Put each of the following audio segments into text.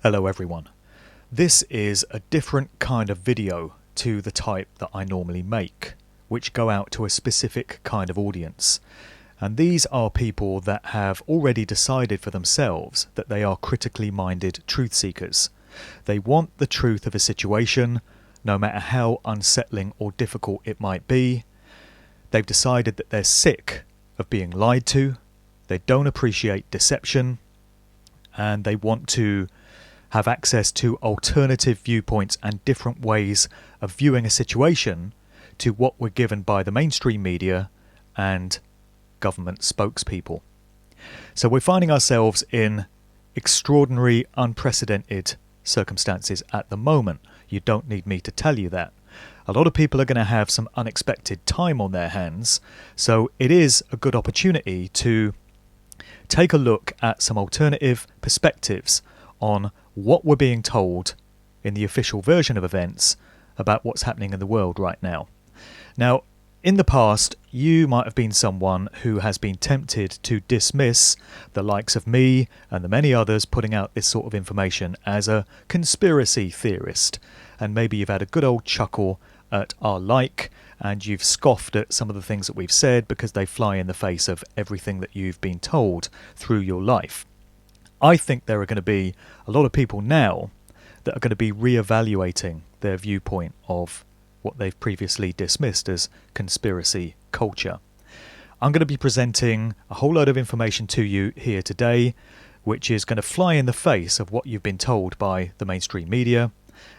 Hello everyone. This is a different kind of video to the type that I normally make, which go out to a specific kind of audience. And these are people that have already decided for themselves that they are critically minded truth seekers. They want the truth of a situation, no matter how unsettling or difficult it might be. They've decided that they're sick of being lied to, they don't appreciate deception, and they want to have access to alternative viewpoints and different ways of viewing a situation to what we're given by the mainstream media and government spokespeople. So we're finding ourselves in extraordinary, unprecedented circumstances at the moment. You don't need me to tell you that. A lot of people are going to have some unexpected time on their hands, so it is a good opportunity to take a look at some alternative perspectives on what we're being told in the official version of events about what's happening in the world right now. Now, in the past, you might have been someone who has been tempted to dismiss the likes of me and the many others putting out this sort of information as a conspiracy theorist. And maybe you've had a good old chuckle at our and you've scoffed at some of the things that we've said because they fly in the face of everything that you've been told through your life. I think there are going to be a lot of people now that are going to be re-evaluating their viewpoint of what they've previously dismissed as conspiracy culture. I'm going to be presenting a whole load of information to you here today, which is going to fly in the face of what you've been told by the mainstream media,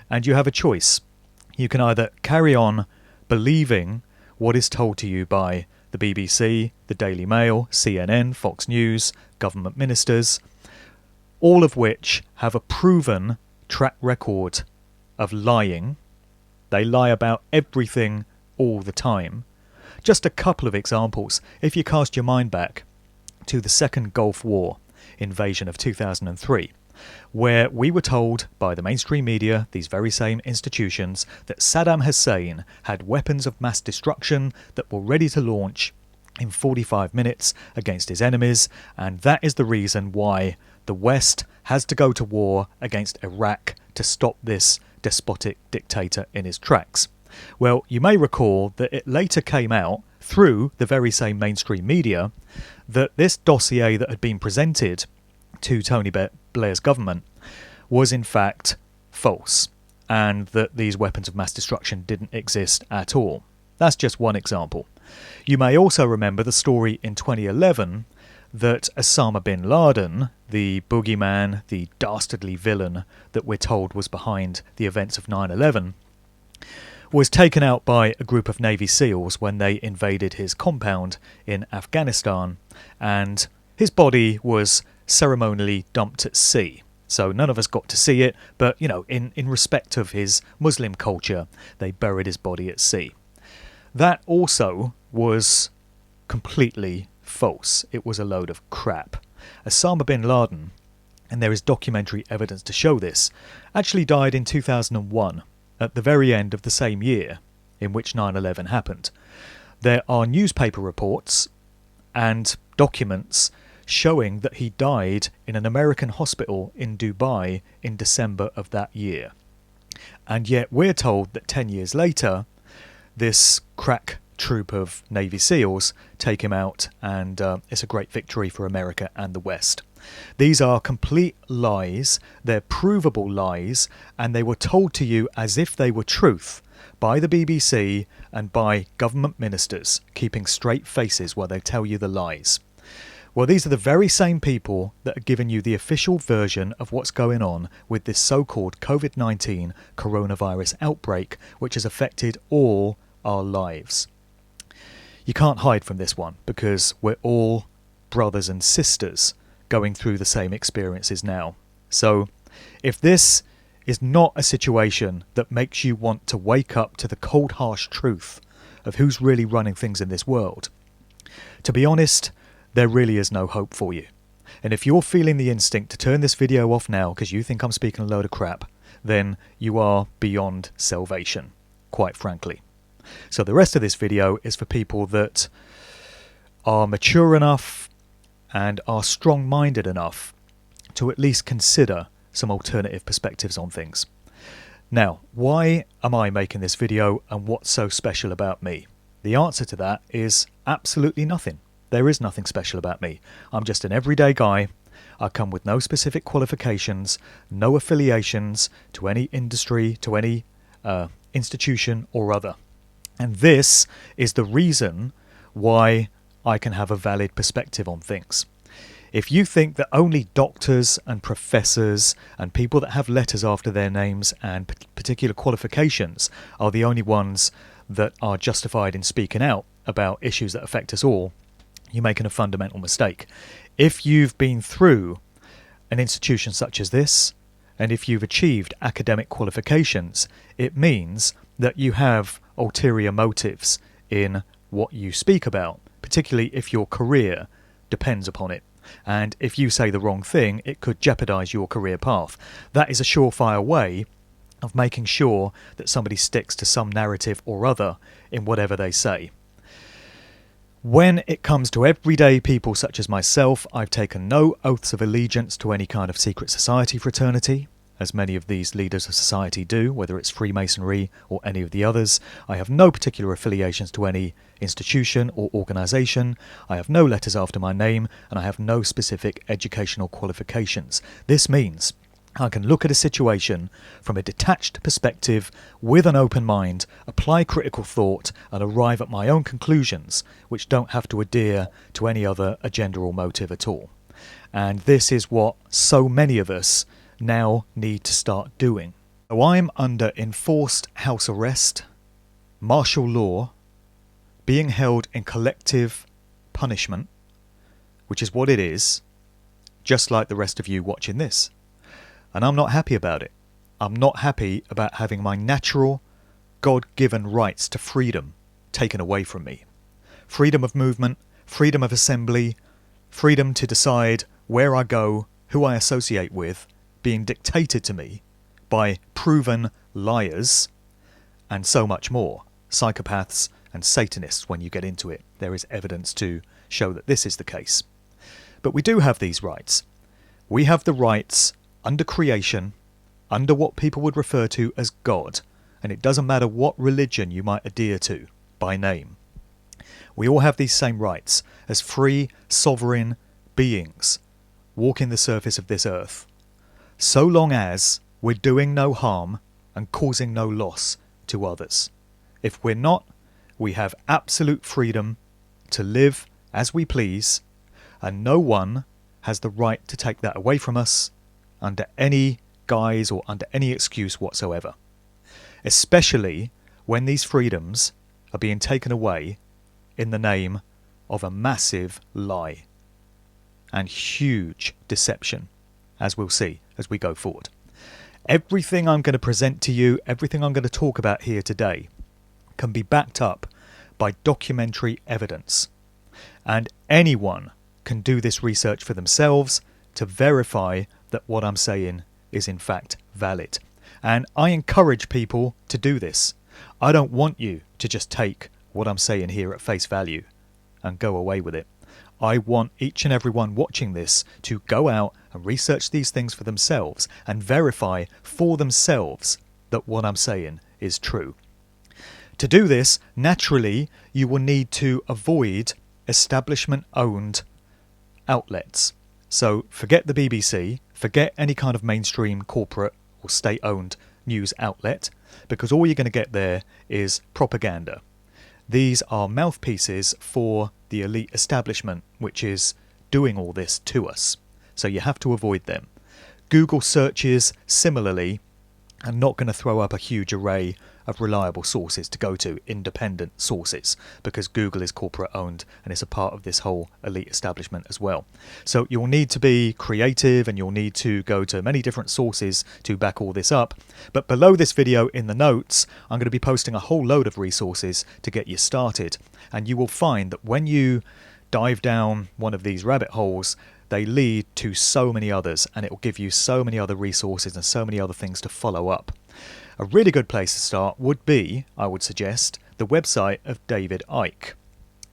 and you have a choice. You can either carry on believing what is told to you by the BBC, the Daily Mail, CNN, Fox News, government ministers, all of which have a proven track record of lying. They lie about everything all the time. Just a couple of examples. If you cast your mind back to the Second Gulf War invasion of 2003, where we were told by the mainstream media, these very same institutions, that Saddam Hussein had weapons of mass destruction that were ready to launch in 45 minutes against his enemies, and that is the reason why the West has to go to war against Iraq to stop this despotic dictator in his tracks. Well, you may recall that it later came out through the very same mainstream media that this dossier that had been presented to Tony Blair's government was in fact false, and that these weapons of mass destruction didn't exist at all. That's just one example. You may also remember the story in 2011 that Osama bin Laden, the boogeyman, the dastardly villain that we're told was behind the events of 9/11, was taken out by a group of Navy SEALs when they invaded his compound in Afghanistan, and his body was ceremonially dumped at sea. So none of us got to see it, but in respect of his Muslim culture, they buried his body at sea. That also was completely false. It was a load of crap. Osama bin Laden, and there is documentary evidence to show this, actually died in 2001, at the very end of the same year in which 9/11 happened. There are newspaper reports and documents showing that he died in an American hospital in Dubai in December of that year. And yet we're told that 10 years later, this crack troop of Navy SEALs take him out, and it's a great victory for America and the West. These are complete lies. They're provable lies, and they were told to you as if they were truth by the BBC and by government ministers, keeping straight faces while they tell you the lies. Well, these are the very same people that are giving you the official version of what's going on with this so-called COVID-19 coronavirus outbreak, which has affected all our lives. You can't hide from this one because we're all brothers and sisters going through the same experiences now. So if this is not a situation that makes you want to wake up to the cold, harsh truth of who's really running things in this world, to be honest, there really is no hope for you. And if you're feeling the instinct to turn this video off now because you think I'm speaking a load of crap, then you are beyond salvation, quite frankly. So the rest of this video is for people that are mature enough and are strong-minded enough to at least consider some alternative perspectives on things. Now, why am I making this video and what's so special about me? The answer to that is absolutely nothing. There is nothing special about me. I'm just an everyday guy. I come with no specific qualifications, no affiliations to any industry, to any institution or other. And this is the reason why I can have a valid perspective on things. If you think that only doctors and professors and people that have letters after their names and particular qualifications are the only ones that are justified in speaking out about issues that affect us all, you're making a fundamental mistake. If you've been through an institution such as this, and if you've achieved academic qualifications, it means that you have ulterior motives in what you speak about, particularly if your career depends upon it. And if you say the wrong thing, it could jeopardize your career path. That is a surefire way of making sure that somebody sticks to some narrative or other in whatever they say. When it comes to everyday people such as myself, I've taken no oaths of allegiance to any kind of secret society fraternity, as many of these leaders of society do, whether it's Freemasonry or any of the others. I have no particular affiliations to any institution or organisation. I have no letters after my name, and I have no specific educational qualifications. This means I can look at a situation from a detached perspective with an open mind, apply critical thought, and arrive at my own conclusions, which don't have to adhere to any other agenda or motive at all. And this is what so many of us now need to start doing. So I'm under enforced house arrest, martial law, being held in collective punishment, which is what it is, just like the rest of you watching this. And I'm not happy about it. I'm not happy about having my natural, God-given rights to freedom taken away from me. Freedom of movement, freedom of assembly, freedom to decide where I go, who I associate with, being dictated to me by proven liars, and so much more. Psychopaths and Satanists, when you get into it. There is evidence to show that this is the case. But we do have these rights. We have the rights under creation, under what people would refer to as God, and it doesn't matter what religion you might adhere to by name. We all have these same rights as free, sovereign beings walking the surface of this earth, so long as we're doing no harm and causing no loss to others. If we're not, we have absolute freedom to live as we please, and no one has the right to take that away from us under any guise or under any excuse whatsoever, especially when these freedoms are being taken away in the name of a massive lie and huge deception, as we'll see as we go forward. Everything I'm going to present to you, everything I'm going to talk about here today, can be backed up by documentary evidence, and anyone can do this research for themselves to verify that what I'm saying is in fact valid. And I encourage people to do this. I don't want you to just take what I'm saying here at face value and go away with it. I want each and everyone watching this to go out and research these things for themselves and verify for themselves that what I'm saying is true. To do this, naturally, you will need to avoid establishment-owned outlets. So forget the BBC, forget any kind of mainstream corporate or state-owned news outlet, because all you're going to get there is propaganda. These are mouthpieces for the elite establishment, which is doing all this to us. So you have to avoid them. Google searches, similarly, are not going to throw up a huge array of reliable sources to go to, independent sources, because Google is corporate owned and is a part of this whole elite establishment as well. So you'll need to be creative and you'll need to go to many different sources to back all this up. But below this video in the notes, I'm going to be posting a whole load of resources to get you started. And you will find that when you dive down one of these rabbit holes, they lead to so many others, and it will give you so many other resources and so many other things to follow up. A really good place to start would be, I would suggest, the website of David Icke.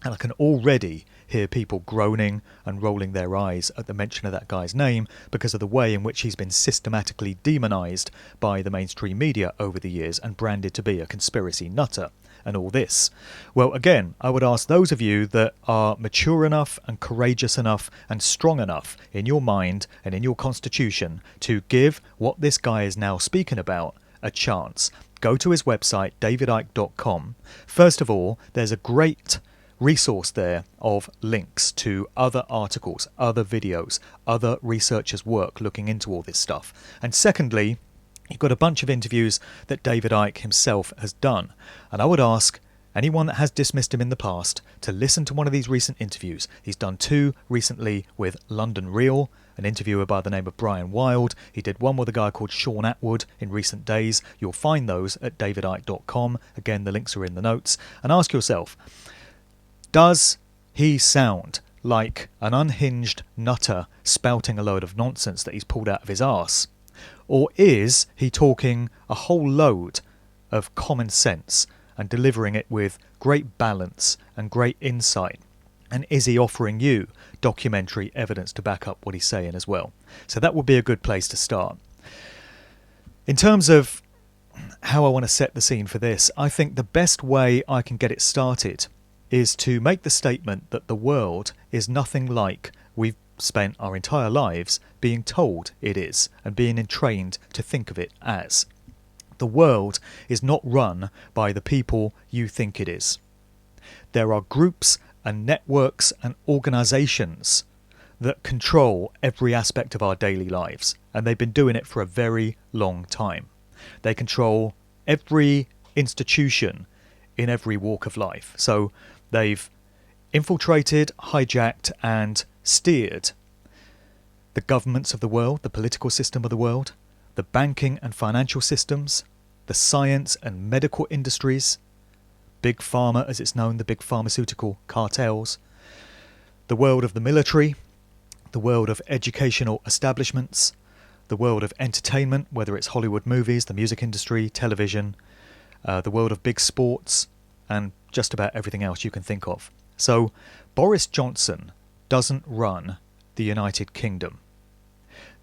And I can already hear people groaning and rolling their eyes at the mention of that guy's name because of the way in which he's been systematically demonised by the mainstream media over the years and branded to be a conspiracy nutter and all this. Well, again, I would ask those of you that are mature enough and courageous enough and strong enough in your mind and in your constitution to give what this guy is now speaking about a chance. Go to his website, davidicke.com. First of all, there's a great resource there of links to other articles, other videos, other researchers' work looking into all this stuff. And secondly, you've got a bunch of interviews that David Icke himself has done. And I would ask anyone that has dismissed him in the past to listen to one of these recent interviews. He's done 2 recently with London Real, an interviewer by the name of Brian Wilde. He did one with a guy called Sean Atwood in recent days. You'll find those at davidicke.com. Again, the links are in the notes. And ask yourself, does he sound like an unhinged nutter spouting a load of nonsense that he's pulled out of his arse? Or is he talking a whole load of common sense and delivering it with great balance and great insight? And is he offering you documentary evidence to back up what he's saying as well? So that would be a good place to start. In terms of how I want to set the scene for this, I think the best way I can get it started is to make the statement that the world is nothing like we've spent our entire lives being told it is and being entrained to think of it as. The world is not run by the people you think it is. There are groups and networks and organisations that control every aspect of our daily lives, and they've been doing it for a very long time. They control every institution in every walk of life. So they've infiltrated, hijacked and steered the governments of the world, the political system of the world, the banking and financial systems, the science and medical industries, Big Pharma as it's known, the big pharmaceutical cartels, the world of the military, the world of educational establishments, the world of entertainment, whether it's Hollywood movies, the music industry, television, the world of big sports, and just about everything else you can think of. So Boris Johnson doesn't run the United Kingdom.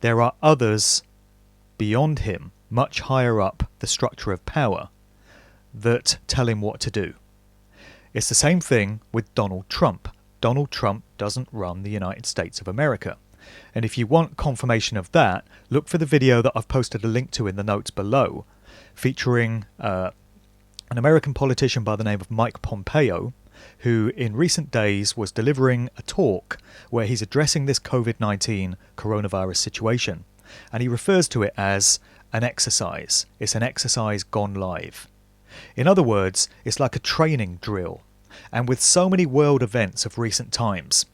There are others beyond him, much higher up the structure of power, that tell him what to do. It's the same thing with Donald Trump. Donald Trump doesn't run the United States of America. And if you want confirmation of that, look for the video that I've posted a link to in the notes below, featuring an American politician by the name of Mike Pompeo, who in recent days was delivering a talk where he's addressing this COVID-19 coronavirus situation. And he refers to it as an exercise. It's an exercise gone live. In other words, it's like a training drill. And with so many world events of recent times,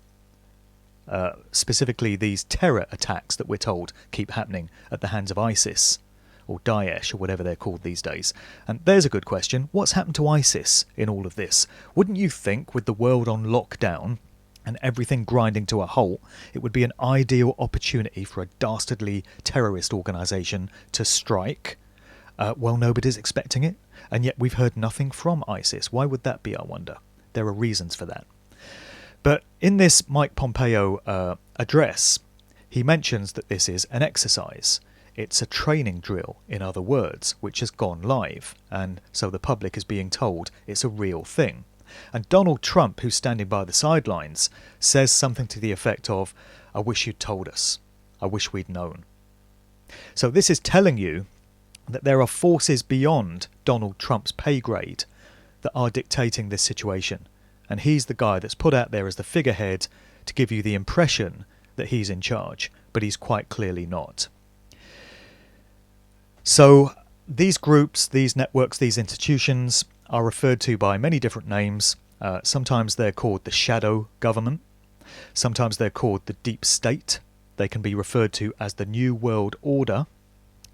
specifically these terror attacks that we're told keep happening at the hands of ISIS, or Daesh, or whatever they're called these days. And there's a good question. What's happened to ISIS in all of this? Wouldn't you think, with the world on lockdown and everything grinding to a halt, it would be an ideal opportunity for a dastardly terrorist organisation to strike? Well, nobody's expecting it, and yet we've heard nothing from ISIS. Why would that be, I wonder? There are reasons for that. But in this Mike Pompeo address, he mentions that this is an exercise. It's a training drill, in other words, which has gone live, and so the public is being told it's a real thing. And Donald Trump, who's standing by the sidelines, says something to the effect of, "I wish you'd told us. I wish we'd known." So this is telling you that there are forces beyond Donald Trump's pay grade that are dictating this situation. And he's the guy that's put out there as the figurehead to give you the impression that he's in charge, but he's quite clearly not. So these groups, these networks, these institutions are referred to by many different names. Sometimes they're called the shadow government. Sometimes they're called the deep state. They can be referred to as the New World Order.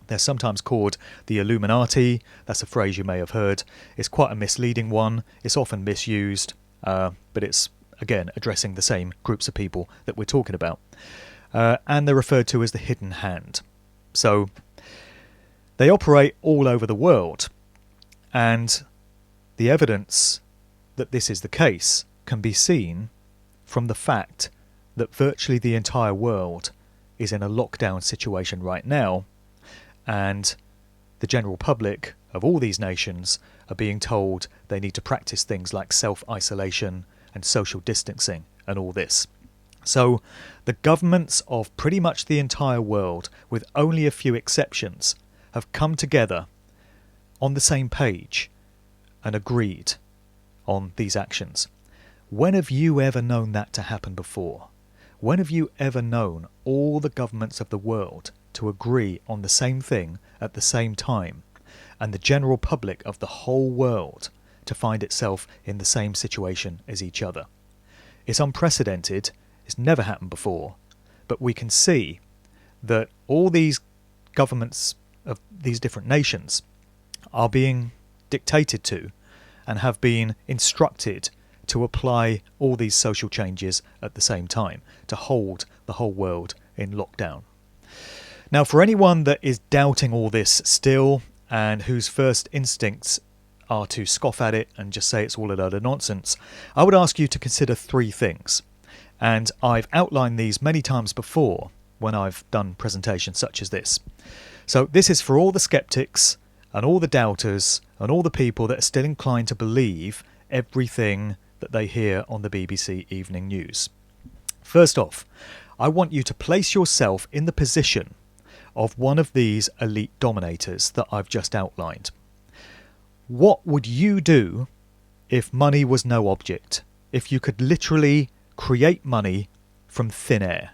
They're sometimes called the Illuminati. That's a phrase you may have heard. It's quite a misleading one. It's often misused, but it's, again, addressing the same groups of people that we're talking about. And they're referred to as the hidden hand. So they operate all over the world, and the evidence that this is the case can be seen from the fact that virtually the entire world is in a lockdown situation right now, and the general public of all these nations are being told they need to practice things like self-isolation and social distancing and all this. So the governments of pretty much the entire world, with only a few exceptions, have come together on the same page and agreed on these actions. When have you ever known that to happen before? When have you ever known all the governments of the world to agree on the same thing at the same time, and the general public of the whole world to find itself in the same situation as each other? It's unprecedented. It's never happened before, but we can see that all these governments of these different nations are being dictated to and have been instructed to apply all these social changes at the same time to hold the whole world in lockdown. Now, for anyone that is doubting all this still and whose first instincts are to scoff at it and just say it's all a load of nonsense, I would ask you to consider three things. And I've outlined these many times before when I've done presentations such as this. So this is for all the skeptics and all the doubters and all the people that are still inclined to believe everything that they hear on the BBC Evening News. First off, I want you to place yourself in the position of one of these elite dominators that I've just outlined. What would you do if money was no object? If you could literally create money from thin air,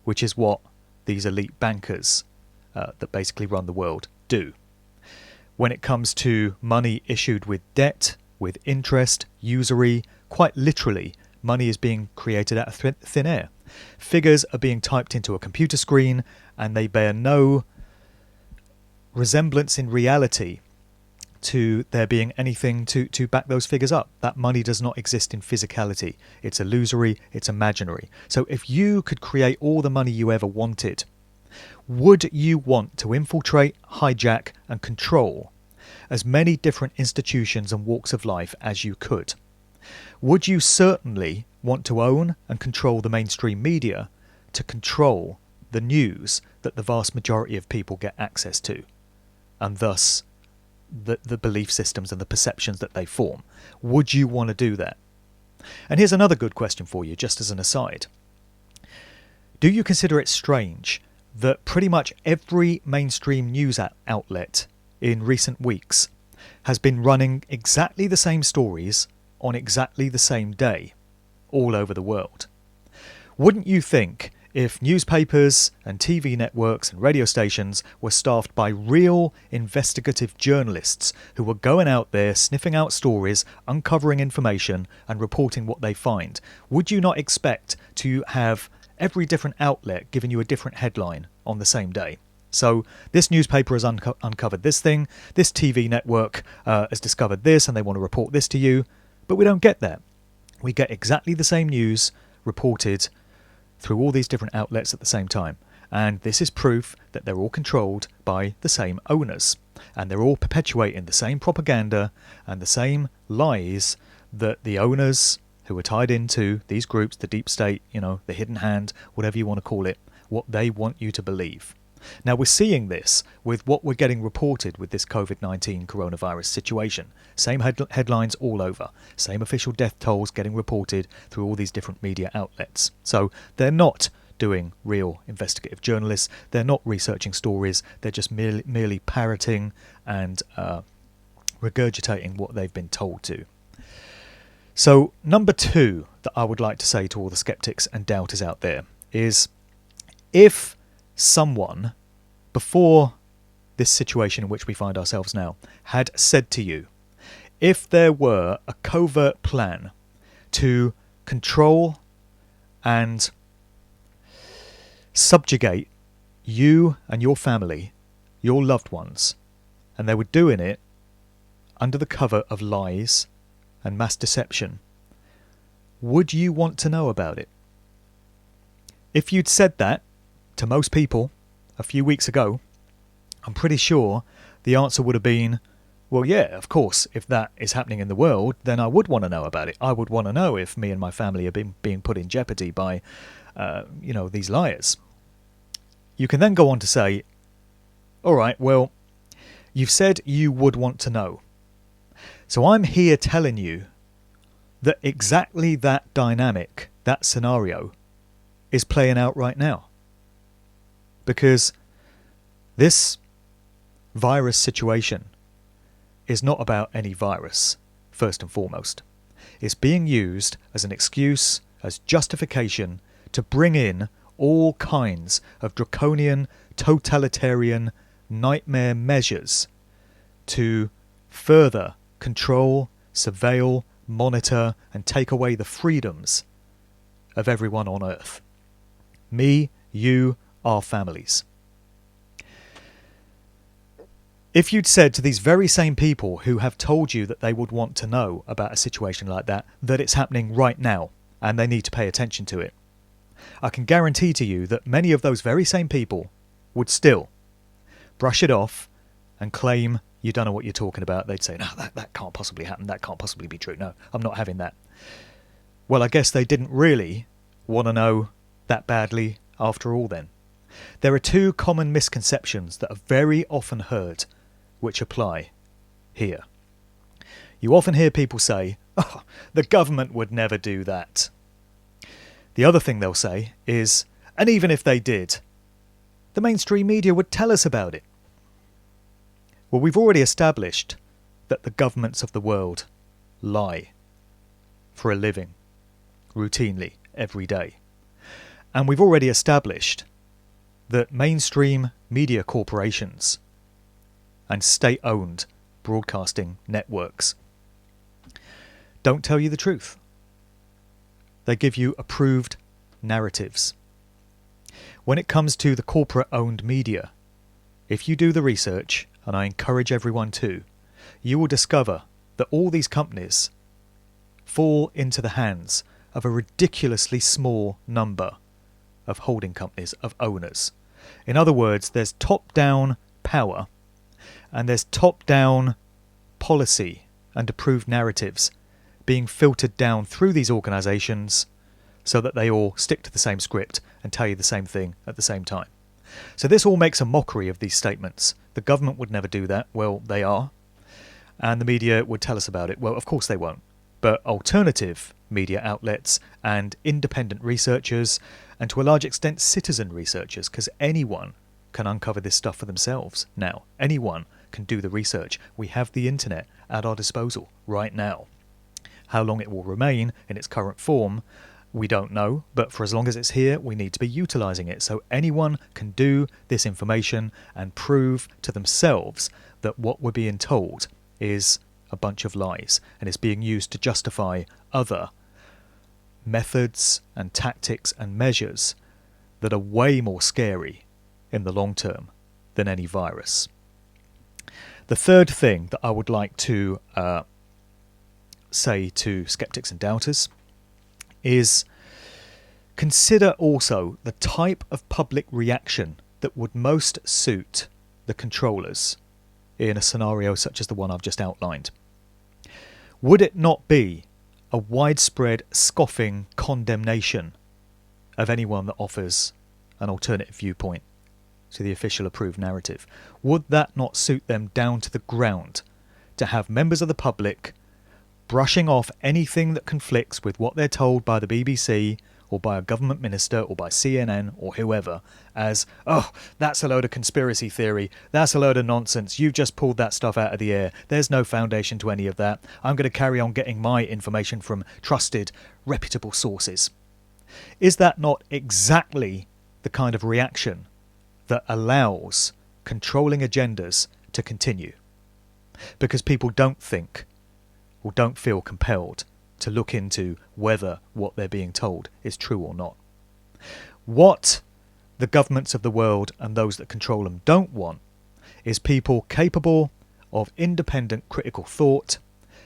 which is what these elite bankers that basically run the world do. When it comes to money issued with debt, with interest, usury, quite literally, money is being created out of thin air. Figures are being typed into a computer screen and they bear no resemblance in reality to there being anything to back those figures up. That money does not exist in physicality. It's illusory, it's imaginary. So if you could create all the money you ever wanted, would you want to infiltrate, hijack and control as many different institutions and walks of life as you could? Would you certainly want to own and control the mainstream media to control the news that the vast majority of people get access to, and thus the belief systems and the perceptions that they form? Would you want to do that? And here's another good question for you, just as an aside. Do you consider it strange that pretty much every mainstream news outlet in recent weeks has been running exactly the same stories on exactly the same day all over the world? Wouldn't you think if newspapers and TV networks and radio stations were staffed by real investigative journalists who were going out there sniffing out stories, uncovering information and reporting what they find, would you not expect to have every different outlet giving you a different headline on the same day? So this newspaper has uncovered this thing, this TV network has discovered this and they want to report this to you, but we don't get that. We get exactly the same news reported through all these different outlets at the same time. And this is proof that they're all controlled by the same owners. And they're all perpetuating the same propaganda and the same lies that the owners who are tied into these groups, the deep state, the hidden hand, whatever you want to call it, what they want you to believe. Now we're seeing this with what we're getting reported with this COVID-19 coronavirus situation. Same headlines all over. Same official death tolls getting reported through all these different media outlets. So they're not doing real investigative journalists. They're not researching stories. They're just merely parroting and regurgitating what they've been told to. So number two that I would like to say to all the skeptics and doubters out there is, if someone before this situation in which we find ourselves now had said to you, if there were a covert plan to control and subjugate you and your family, your loved ones, and they were doing it under the cover of lies and mass deception, would you want to know about it? If you'd said that to most people a few weeks ago, I'm pretty sure the answer would have been, Well, yeah, of course, if that is happening in the world, then I would want to know about it. I would want to know if me and my family are being put in jeopardy by, these liars. You can then go on to say, all right, well, you've said you would want to know. So I'm here telling you that exactly that dynamic, that scenario, is playing out right now. Because this virus situation is not about any virus, first and foremost. It's being used as an excuse, as justification to bring in all kinds of draconian, totalitarian, nightmare measures to further control, surveil, monitor, and take away the freedoms of everyone on Earth. Me, you, our families. If you'd said to these very same people who have told you that they would want to know about a situation like that it's happening right now and they need to pay attention to it, I can guarantee to you that many of those very same people would still brush it off and claim you don't know what you're talking about. They'd say, no, that can't possibly happen. That can't possibly be true. No, I'm not having that. Well, I guess they didn't really want to know that badly after all then. There are two common misconceptions that are very often heard which apply here. You often hear people say, oh, the government would never do that. The other thing they'll say is, and even if they did, the mainstream media would tell us about it. Well, we've already established that the governments of the world lie for a living, routinely, every day. And we've already established that mainstream media corporations and state-owned broadcasting networks don't tell you the truth. They give you approved narratives. When it comes to the corporate-owned media, if you do the research, and I encourage everyone to, you will discover that all these companies fall into the hands of a ridiculously small number of holding companies, of owners. In other words, there's top-down power and there's top-down policy and approved narratives being filtered down through these organisations so that they all stick to the same script and tell you the same thing at the same time. So this all makes a mockery of these statements. The government would never do that. Well, they are. And the media would tell us about it. Well, of course they won't. But alternative media outlets and independent researchers, and to a large extent citizen researchers, because anyone can uncover this stuff for themselves now. Anyone can do the research. We have the internet at our disposal right now. How long it will remain in its current form, we don't know, but for as long as it's here, we need to be utilising it. So anyone can do this information and prove to themselves that what we're being told is a bunch of lies and is being used to justify other methods and tactics and measures that are way more scary in the long term than any virus. The third thing that I would like to say to skeptics and doubters is consider also the type of public reaction that would most suit the controllers in a scenario such as the one I've just outlined. Would it not be a widespread scoffing condemnation of anyone that offers an alternative viewpoint to the official approved narrative? Would that not suit them down to the ground to have members of the public brushing off anything that conflicts with what they're told by the BBC or by a government minister or by CNN or whoever as, oh, that's a load of conspiracy theory, that's a load of nonsense, you've just pulled that stuff out of the air, there's no foundation to any of that, I'm going to carry on getting my information from trusted, reputable sources? Is that not exactly the kind of reaction that allows controlling agendas to continue? Because people don't think or don't feel compelled to look into whether what they're being told is true or not. What the governments of the world and those that control them don't want is people capable of independent critical thought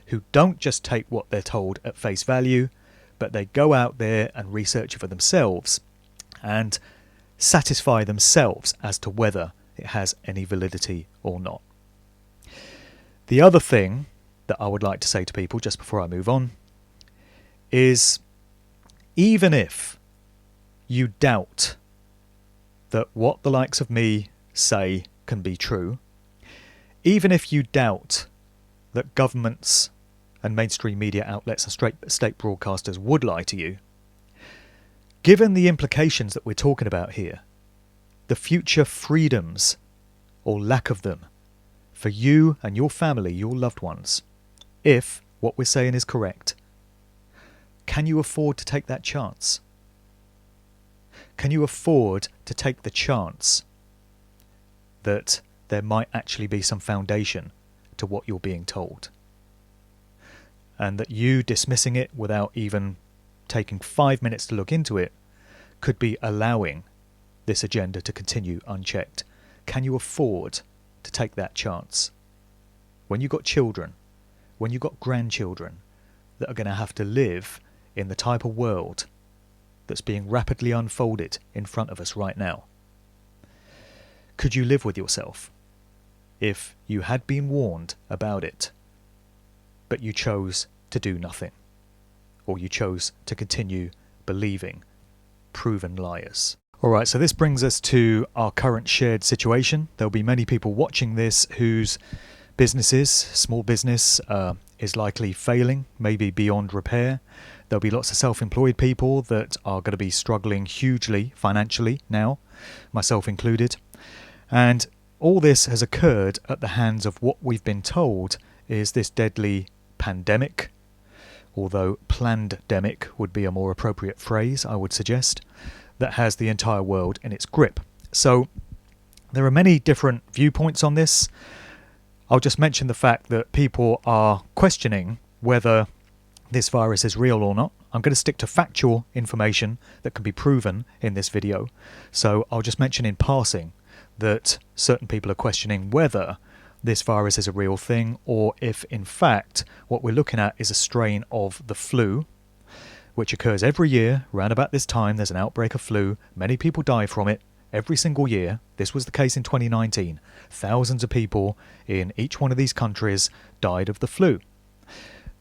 who don't just take what they're told at face value, but they go out there and research it for themselves and satisfy themselves as to whether it has any validity or not. The other thing that I would like to say to people just before I move on is, even if you doubt that what the likes of me say can be true, even if you doubt that governments and mainstream media outlets and state broadcasters would lie to you, given the implications that we're talking about here, the future freedoms or lack of them for you and your family, your loved ones, if what we're saying is correct, can you afford to take that chance? Can you afford to take the chance that there might actually be some foundation to what you're being told? And that you dismissing it without even taking 5 minutes to look into it could be allowing this agenda to continue unchecked. Can you afford to take that chance? When you've got children, when you've got grandchildren that are going to have to live in the type of world that's being rapidly unfolded in front of us right now, could you live with yourself if you had been warned about it, but you chose to do nothing, or you chose to continue believing proven liars? Alright, so this brings us to our current shared situation. There'll be many people watching this whose businesses, small business, is likely failing, maybe beyond repair. There'll be lots of self-employed people that are going to be struggling hugely financially now, myself included. And all this has occurred at the hands of what we've been told is this deadly pandemic, although plandemic would be a more appropriate phrase, I would suggest, that has the entire world in its grip. So there are many different viewpoints on this. I'll just mention the fact that people are questioning whether this virus is real or not. I'm going to stick to factual information that can be proven in this video. So I'll just mention in passing that certain people are questioning whether this virus is a real thing, or if in fact what we're looking at is a strain of the flu, which occurs every year. Around about this time there's an outbreak of flu. Many people die from it every single year. This was the case in 2019. Thousands of people in each one of these countries died of the flu.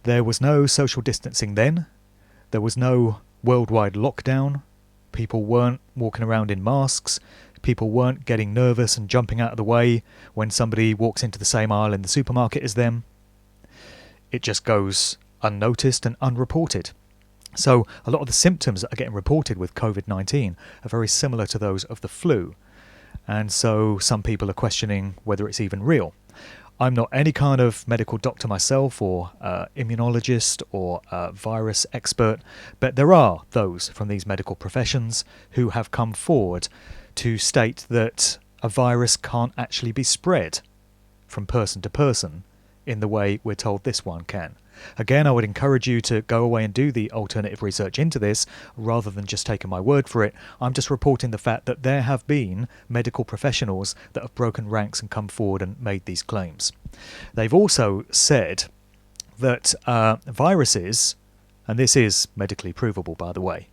There was no social distancing then. There was no worldwide lockdown. People weren't walking around in masks. People weren't getting nervous and jumping out of the way when somebody walks into the same aisle in the supermarket as them. It just goes unnoticed and unreported. So a lot of the symptoms that are getting reported with COVID-19 are very similar to those of the flu. And so some people are questioning whether it's even real. I'm not any kind of medical doctor myself, or immunologist, or virus expert, but there are those from these medical professions who have come forward to state that a virus can't actually be spread from person to person in the way we're told this one can. Again, I would encourage you to go away and do the alternative research into this rather than just taking my word for it. I'm just reporting the fact that there have been medical professionals that have broken ranks and come forward and made these claims. They've also said that viruses, and this is medically provable by the way,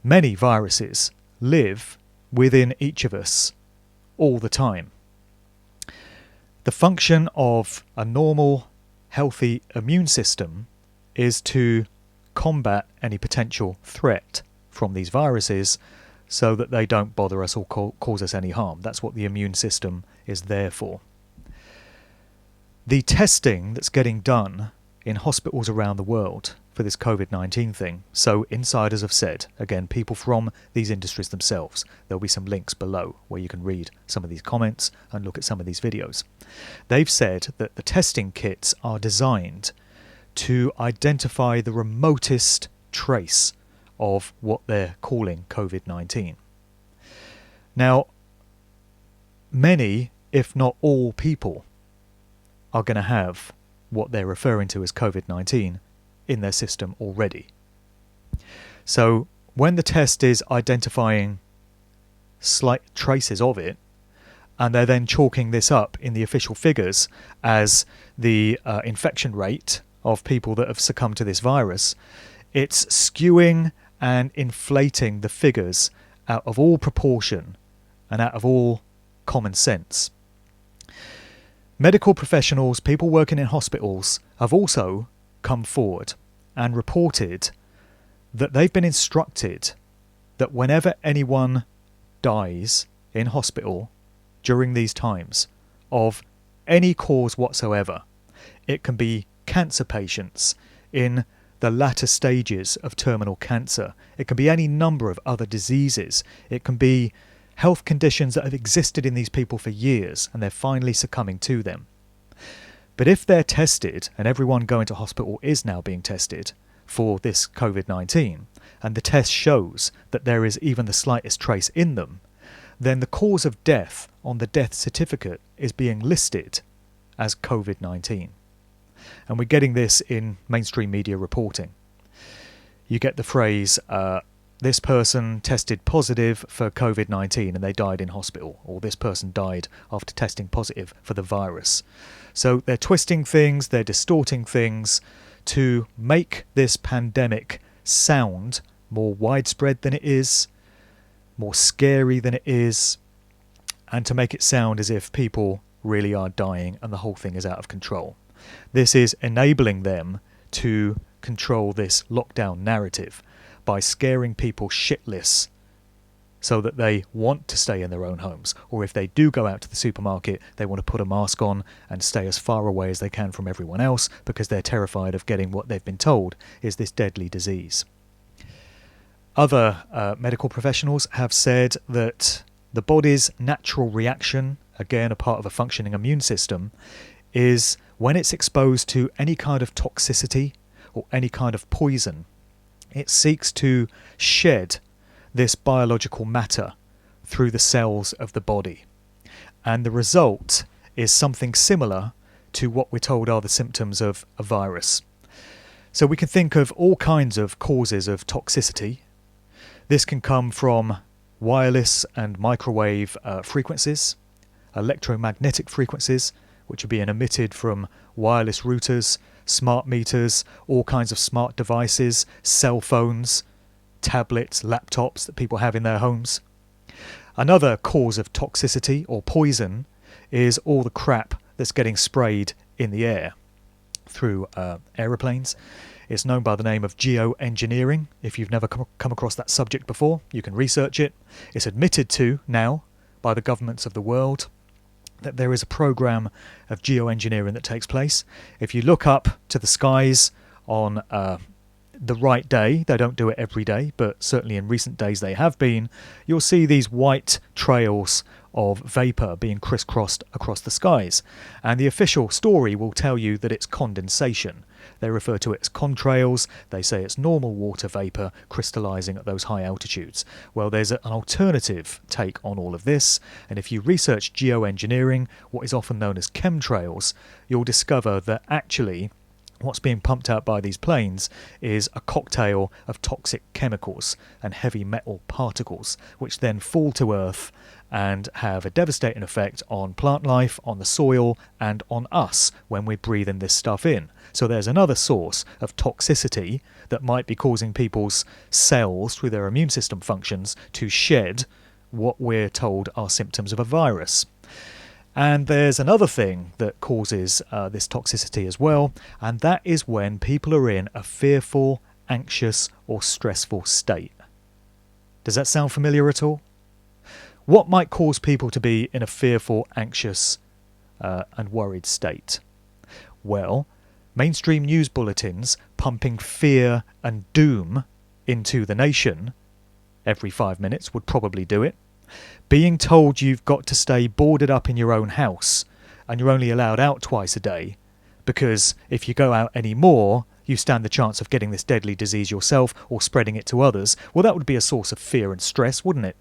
many viruses live within each of us all the time. The function of a normal healthy immune system is to combat any potential threat from these viruses so that they don't bother us or cause us any harm. That's what the immune system is there for. The testing that's getting done in hospitals around the world for this COVID-19 thing, so insiders have said, again, people from these industries themselves, there'll be some links below where you can read some of these comments and look at some of these videos. They've said that the testing kits are designed to identify the remotest trace of what they're calling COVID-19. Now, many, if not all people, are going to have what they're referring to as COVID-19 in their system already. So when the test is identifying slight traces of it, and they're then chalking this up in the official figures as the infection rate of people that have succumbed to this virus, it's skewing and inflating the figures out of all proportion and out of all common sense. Medical professionals, people working in hospitals, have also come forward and reported that they've been instructed that whenever anyone dies in hospital during these times of any cause whatsoever, it can be cancer patients in the latter stages of terminal cancer, it can be any number of other diseases, it can be health conditions that have existed in these people for years and they're finally succumbing to them. But if they're tested, and everyone going to hospital is now being tested for this COVID-19, and the test shows that there is even the slightest trace in them, then the cause of death on the death certificate is being listed as COVID-19. And we're getting this in mainstream media reporting. You get the phrase, this person tested positive for COVID-19 and they died in hospital, or this person died after testing positive for the virus. So they're twisting things, they're distorting things to make this pandemic sound more widespread than it is, more scary than it is, and to make it sound as if people really are dying and the whole thing is out of control. This is enabling them to control this lockdown narrative by scaring people shitless so that they want to stay in their own homes, or if they do go out to the supermarket, they want to put a mask on and stay as far away as they can from everyone else because they're terrified of getting what they've been told is this deadly disease. Other medical professionals have said that the body's natural reaction, again a part of a functioning immune system, is when it's exposed to any kind of toxicity or any kind of poison, it seeks to shed this biological matter through the cells of the body. And the result is something similar to what we're told are the symptoms of a virus. So we can think of all kinds of causes of toxicity. This can come from wireless and microwave frequencies, electromagnetic frequencies, which are being emitted from wireless routers, smart meters, all kinds of smart devices, cell phones, tablets, laptops that people have in their homes. Another cause of toxicity or poison is all the crap that's getting sprayed in the air through aeroplanes. It's known by the name of geoengineering. If you've never come across that subject before, you can research it. It's admitted to now by the governments of the world that there is a program of geoengineering that takes place. If you look up to the skies on the right day, they don't do it every day, but certainly in recent days they have been, you'll see these white trails of vapour being crisscrossed across the skies. And the official story will tell you that it's condensation. They refer to it as contrails. They say it's normal water vapour crystallising at those high altitudes. Well, there's an alternative take on all of this, and if you research geoengineering, what is often known as chemtrails, you'll discover that actually what's being pumped out by these planes is a cocktail of toxic chemicals and heavy metal particles, which then fall to Earth and have a devastating effect on plant life, on the soil, and on us when we're breathing this stuff in. So there's another source of toxicity that might be causing people's cells, through their immune system functions, to shed what we're told are symptoms of a virus. And there's another thing that causes this toxicity as well, and that is when people are in a fearful, anxious, or stressful state. Does that sound familiar at all? What might cause people to be in a fearful, anxious, and worried state? Well, mainstream news bulletins pumping fear and doom into the nation every 5 minutes would probably do it. Being told you've got to stay boarded up in your own house and you're only allowed out twice a day because if you go out any more, you stand the chance of getting this deadly disease yourself or spreading it to others. Well, that would be a source of fear and stress, wouldn't it?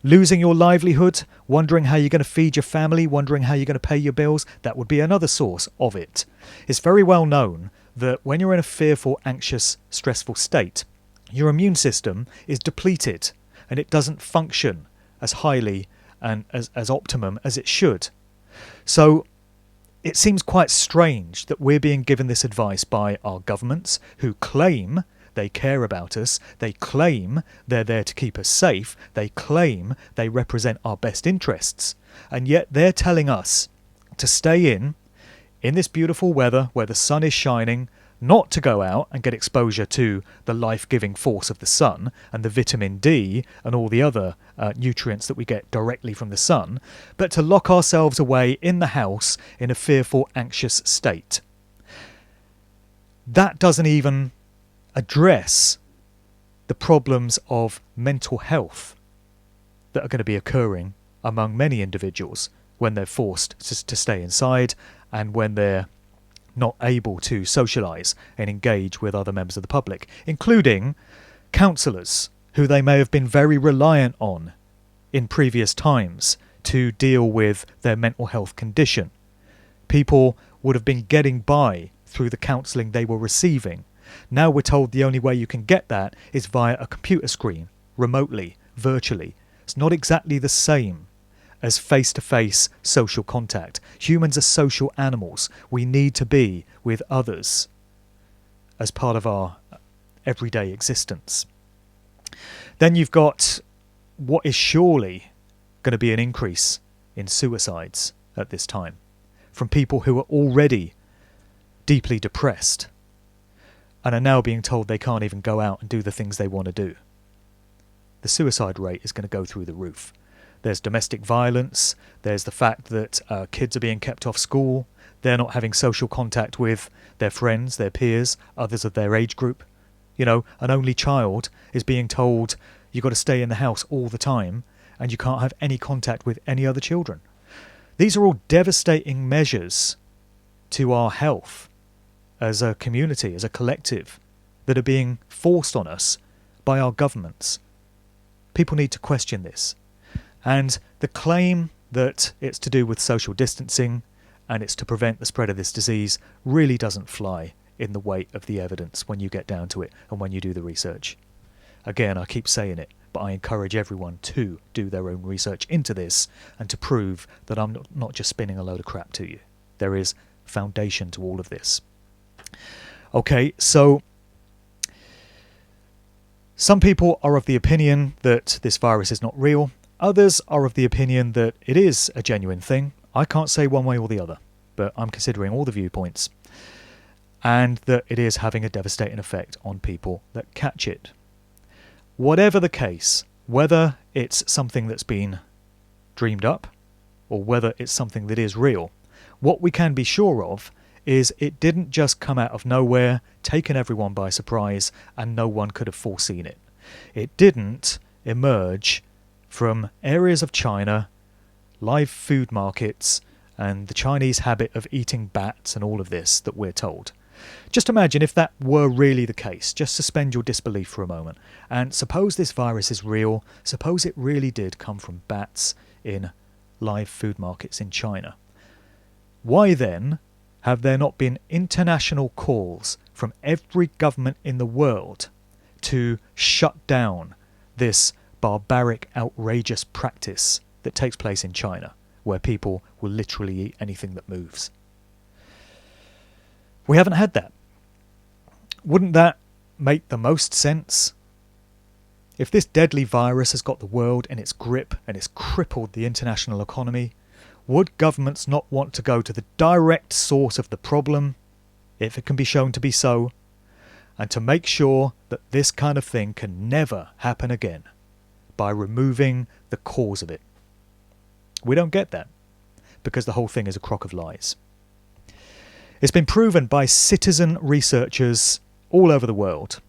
Losing your livelihood, wondering how you're going to feed your family, wondering how you're going to pay your bills, that would be another source of it. It's very well known that when you're in a fearful, anxious, stressful state, your immune system is depleted and it doesn't function as highly and as optimum as it should. So it seems quite strange that we're being given this advice by our governments who claim they care about us, they claim they're there to keep us safe, they claim they represent our best interests, and yet they're telling us to stay in this beautiful weather where the sun is shining, not to go out and get exposure to the life-giving force of the sun and the vitamin D and all the other nutrients that we get directly from the sun, but to lock ourselves away in the house in a fearful, anxious state. That doesn't even address the problems of mental health that are going to be occurring among many individuals when they're forced to stay inside and when they're not able to socialise and engage with other members of the public, including counsellors who they may have been very reliant on in previous times to deal with their mental health condition. People would have been getting by through the counselling they were receiving. Now we're told the only way you can get that is via a computer screen, remotely, virtually. It's not exactly the same as face-to-face social contact. Humans are social animals. We need to be with others as part of our everyday existence. Then you've got what is surely going to be an increase in suicides at this time from people who are already deeply depressed and are now being told they can't even go out and do the things they want to do. The suicide rate is going to go through the roof. There's domestic violence, there's the fact that kids are being kept off school, they're not having social contact with their friends, their peers, others of their age group. You know, an only child is being told you've got to stay in the house all the time and you can't have any contact with any other children. These are all devastating measures to our health as a community, as a collective, that are being forced on us by our governments. People need to question this. And the claim that it's to do with social distancing and it's to prevent the spread of this disease really doesn't fly in the weight of the evidence when you get down to it and when you do the research. Again, I keep saying it, but I encourage everyone to do their own research into this and to prove that I'm not just spinning a load of crap to you. There is foundation to all of this. Okay, so some people are of the opinion that this virus is not real. Others are of the opinion that it is a genuine thing. I can't say one way or the other, but I'm considering all the viewpoints, and that it is having a devastating effect on people that catch it. Whatever the case, whether it's something that's been dreamed up or whether it's something that is real, what we can be sure of is it didn't just come out of nowhere, taken everyone by surprise, and no one could have foreseen it. It didn't emerge from areas of China, live food markets, and the Chinese habit of eating bats and all of this that we're told. Just imagine if that were really the case. Just suspend your disbelief for a moment. And suppose this virus is real. Suppose it really did come from bats in live food markets in China. Why then have there not been international calls from every government in the world to shut down this barbaric, outrageous practice that takes place in China, where people will literally eat anything that moves? We haven't had that. Wouldn't that make the most sense? If this deadly virus has got the world in its grip and it's crippled the international economy, would governments not want to go to the direct source of the problem, if it can be shown to be so, and to make sure that this kind of thing can never happen again by removing the cause of it? We don't get that, because the whole thing is a crock of lies. It's been proven by citizen researchers all over the world.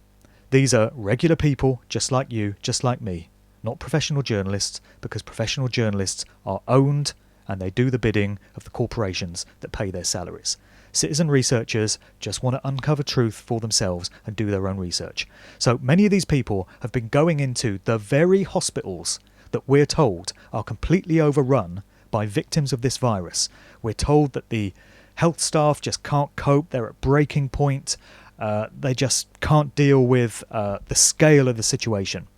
These are regular people just like you, just like me, not professional journalists, because professional journalists are owned and they do the bidding of the corporations that pay their salaries. Citizen researchers just want to uncover truth for themselves and do their own research. So many of these people have been going into the very hospitals that we're told are completely overrun by victims of this virus. We're told that the health staff just can't cope, they're at breaking point, they just can't deal with the scale of the situation.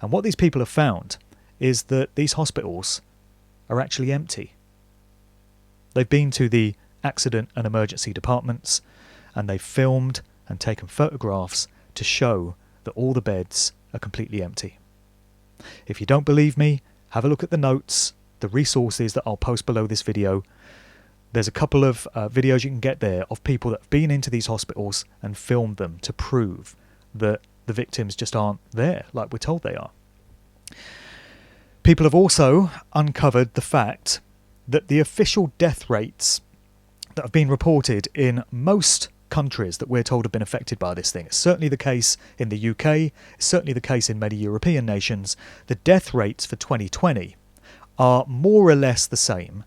And what these people have found is that these hospitals are actually empty. They've been to the accident and emergency departments and they've filmed and taken photographs to show that all the beds are completely empty. If you don't believe me, have a look at the notes, the resources that I'll post below this video. There's a couple of videos you can get there of people that have been into these hospitals and filmed them to prove that the victims just aren't there like we're told they are. People have also uncovered the fact that the official death rates that have been reported in most countries that we're told have been affected by this thing, it's certainly the case in the UK, it's certainly the case in many European nations, the death rates for 2020 are more or less the same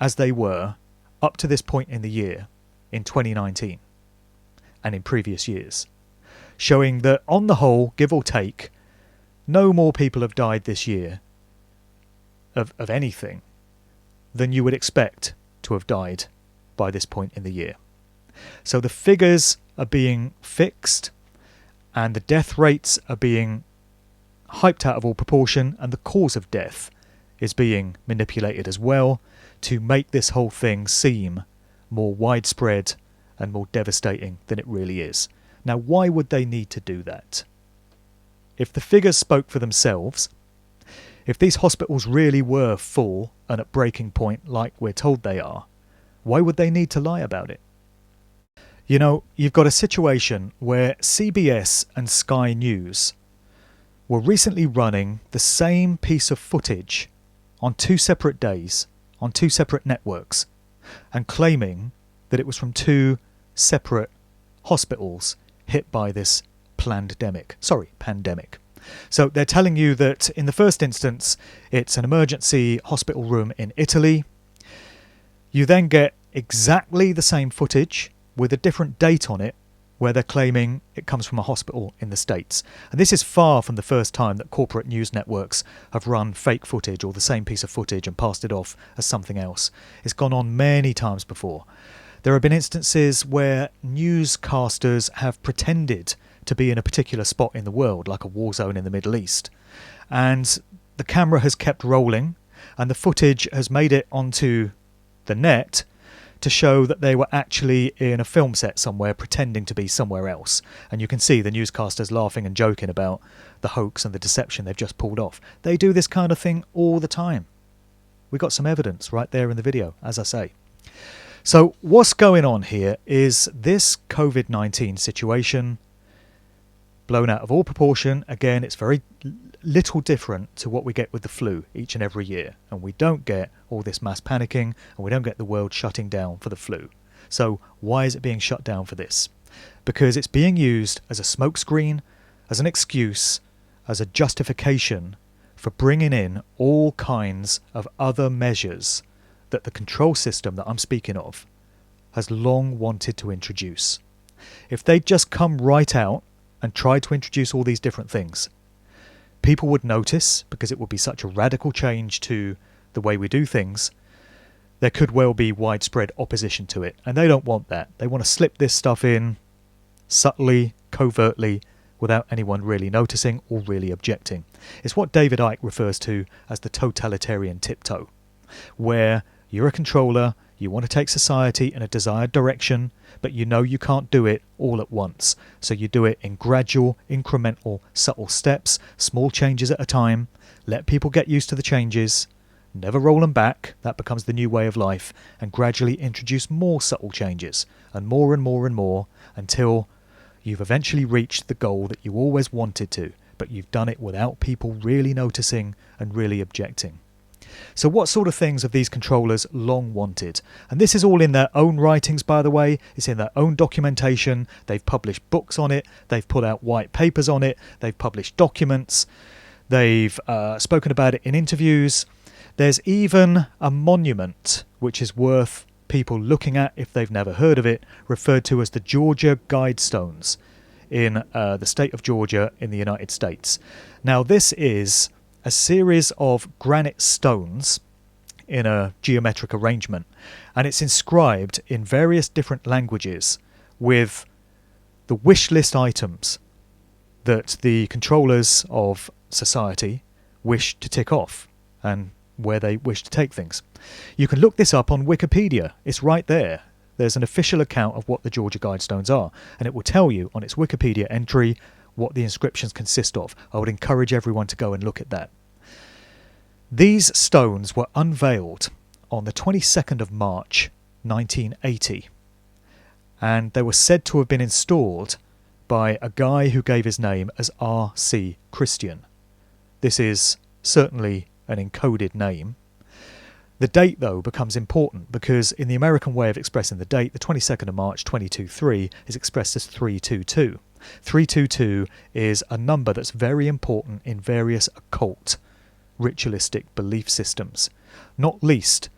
as they were up to this point in the year in 2019 and in previous years, showing that on the whole, give or take, no more people have died this year of anything than you would expect to have died by this point in the year. So the figures are being fixed and the death rates are being hyped out of all proportion, and the cause of death is being manipulated as well to make this whole thing seem more widespread and more devastating than it really is. Now, why would they need to do that? If the figures spoke for themselves, if these hospitals really were full and at breaking point like we're told they are, why would they need to lie about it? You know, you've got a situation where CBS and Sky News were recently running the same piece of footage on 2 separate days, on 2 separate networks, and claiming that it was from 2 separate hospitals hit by this pandemic. So they're telling you that in the first instance, it's an emergency hospital room in Italy. You then get exactly the same footage with a different date on it, where they're claiming it comes from a hospital in the States. And this is far from the first time that corporate news networks have run fake footage or the same piece of footage and passed it off as something else. It's gone on many times before. There have been instances where newscasters have pretended to be in a particular spot in the world, like a war zone in the Middle East. And the camera has kept rolling, and the footage has made it onto the net to show that they were actually in a film set somewhere pretending to be somewhere else. And you can see the newscasters laughing and joking about the hoax and the deception they've just pulled off. They do this kind of thing all the time. We got some evidence right there in the video, as I say. So what's going on here is this COVID-19 situation blown out of all proportion. Again, it's very little different to what we get with the flu each and every year. And we don't get all this mass panicking, and we don't get the world shutting down for the flu. So why is it being shut down for this? Because it's being used as a smokescreen, as an excuse, as a justification for bringing in all kinds of other measures that the control system that I'm speaking of has long wanted to introduce. If they'd just come right out and tried to introduce all these different things, people would notice, because it would be such a radical change to the way we do things. There could well be widespread opposition to it, and they don't want that. They want to slip this stuff in subtly, covertly, without anyone really noticing or really objecting. It's what David Icke refers to as the totalitarian tiptoe, where you're a controller, you want to take society in a desired direction, but you know you can't do it all at once. So you do it in gradual, incremental, subtle steps, small changes at a time. Let people get used to the changes. Never roll them back. That becomes the new way of life. And gradually introduce more subtle changes, and more and more and more, until you've eventually reached the goal that you always wanted to, but you've done it without people really noticing and really objecting. So what sort of things have these controllers long wanted? And this is all in their own writings, by the way. It's in their own documentation. They've published books on it. They've put out white papers on it. They've published documents. They've spoken about it in interviews. There's even a monument which is worth people looking at if they've never heard of it, referred to as the Georgia Guidestones in the state of Georgia in the United States. Now, this is a series of granite stones in a geometric arrangement, and it's inscribed in various different languages with the wish list items that the controllers of society wish to tick off and where they wish to take things. You can look this up on Wikipedia. It's right there. There's an official account of what the Georgia Guidestones are, and it will tell you on its Wikipedia entry what the inscriptions consist of. I would encourage everyone to go and look at that. These stones were unveiled on the 22nd of March 1980. And they were said to have been installed by a guy who gave his name as R.C. Christian. This is certainly an encoded name. The date, though, becomes important because in the American way of expressing the date, the 22nd of March 2023 is expressed as 322. 322 is a number that's very important in various occult, ritualistic belief systems, not least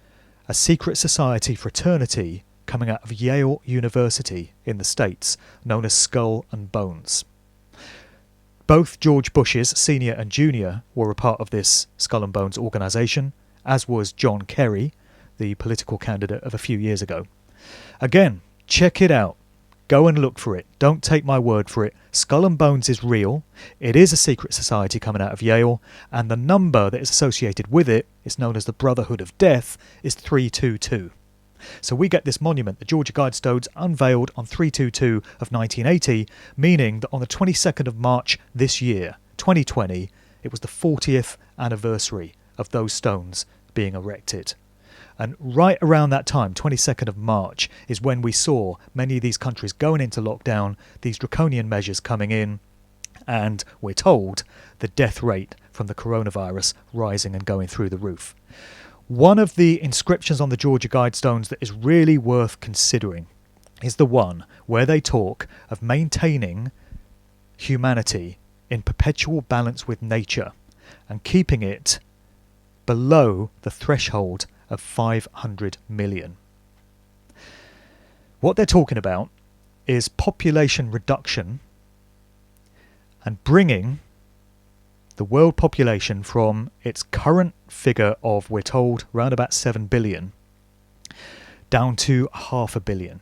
a secret society fraternity coming out of Yale University in the States, known as Skull and Bones. Both George Bush's senior and junior were a part of this Skull and Bones organisation, as was John Kerry, the political candidate of a few years ago. Again, check it out. Go and look for it. Don't take my word for it. Skull and Bones is real. It is a secret society coming out of Yale, and the number that is associated with it is known as the Brotherhood of Death, is 322. So we get this monument, the Georgia Guidestones, unveiled on 322 of 1980, meaning that on the 22nd of March this year, 2020, it was the 40th anniversary of those stones being erected. And right around that time, 22nd of March, is when we saw many of these countries going into lockdown, these draconian measures coming in, and we're told the death rate from the coronavirus rising and going through the roof. One of the inscriptions on the Georgia Guidestones that is really worth considering is the one where they talk of maintaining humanity in perpetual balance with nature and keeping it below the threshold of 500 million. What they're talking about is population reduction and bringing the world population from its current figure of, we're told, around about 7 billion, down to 500 million,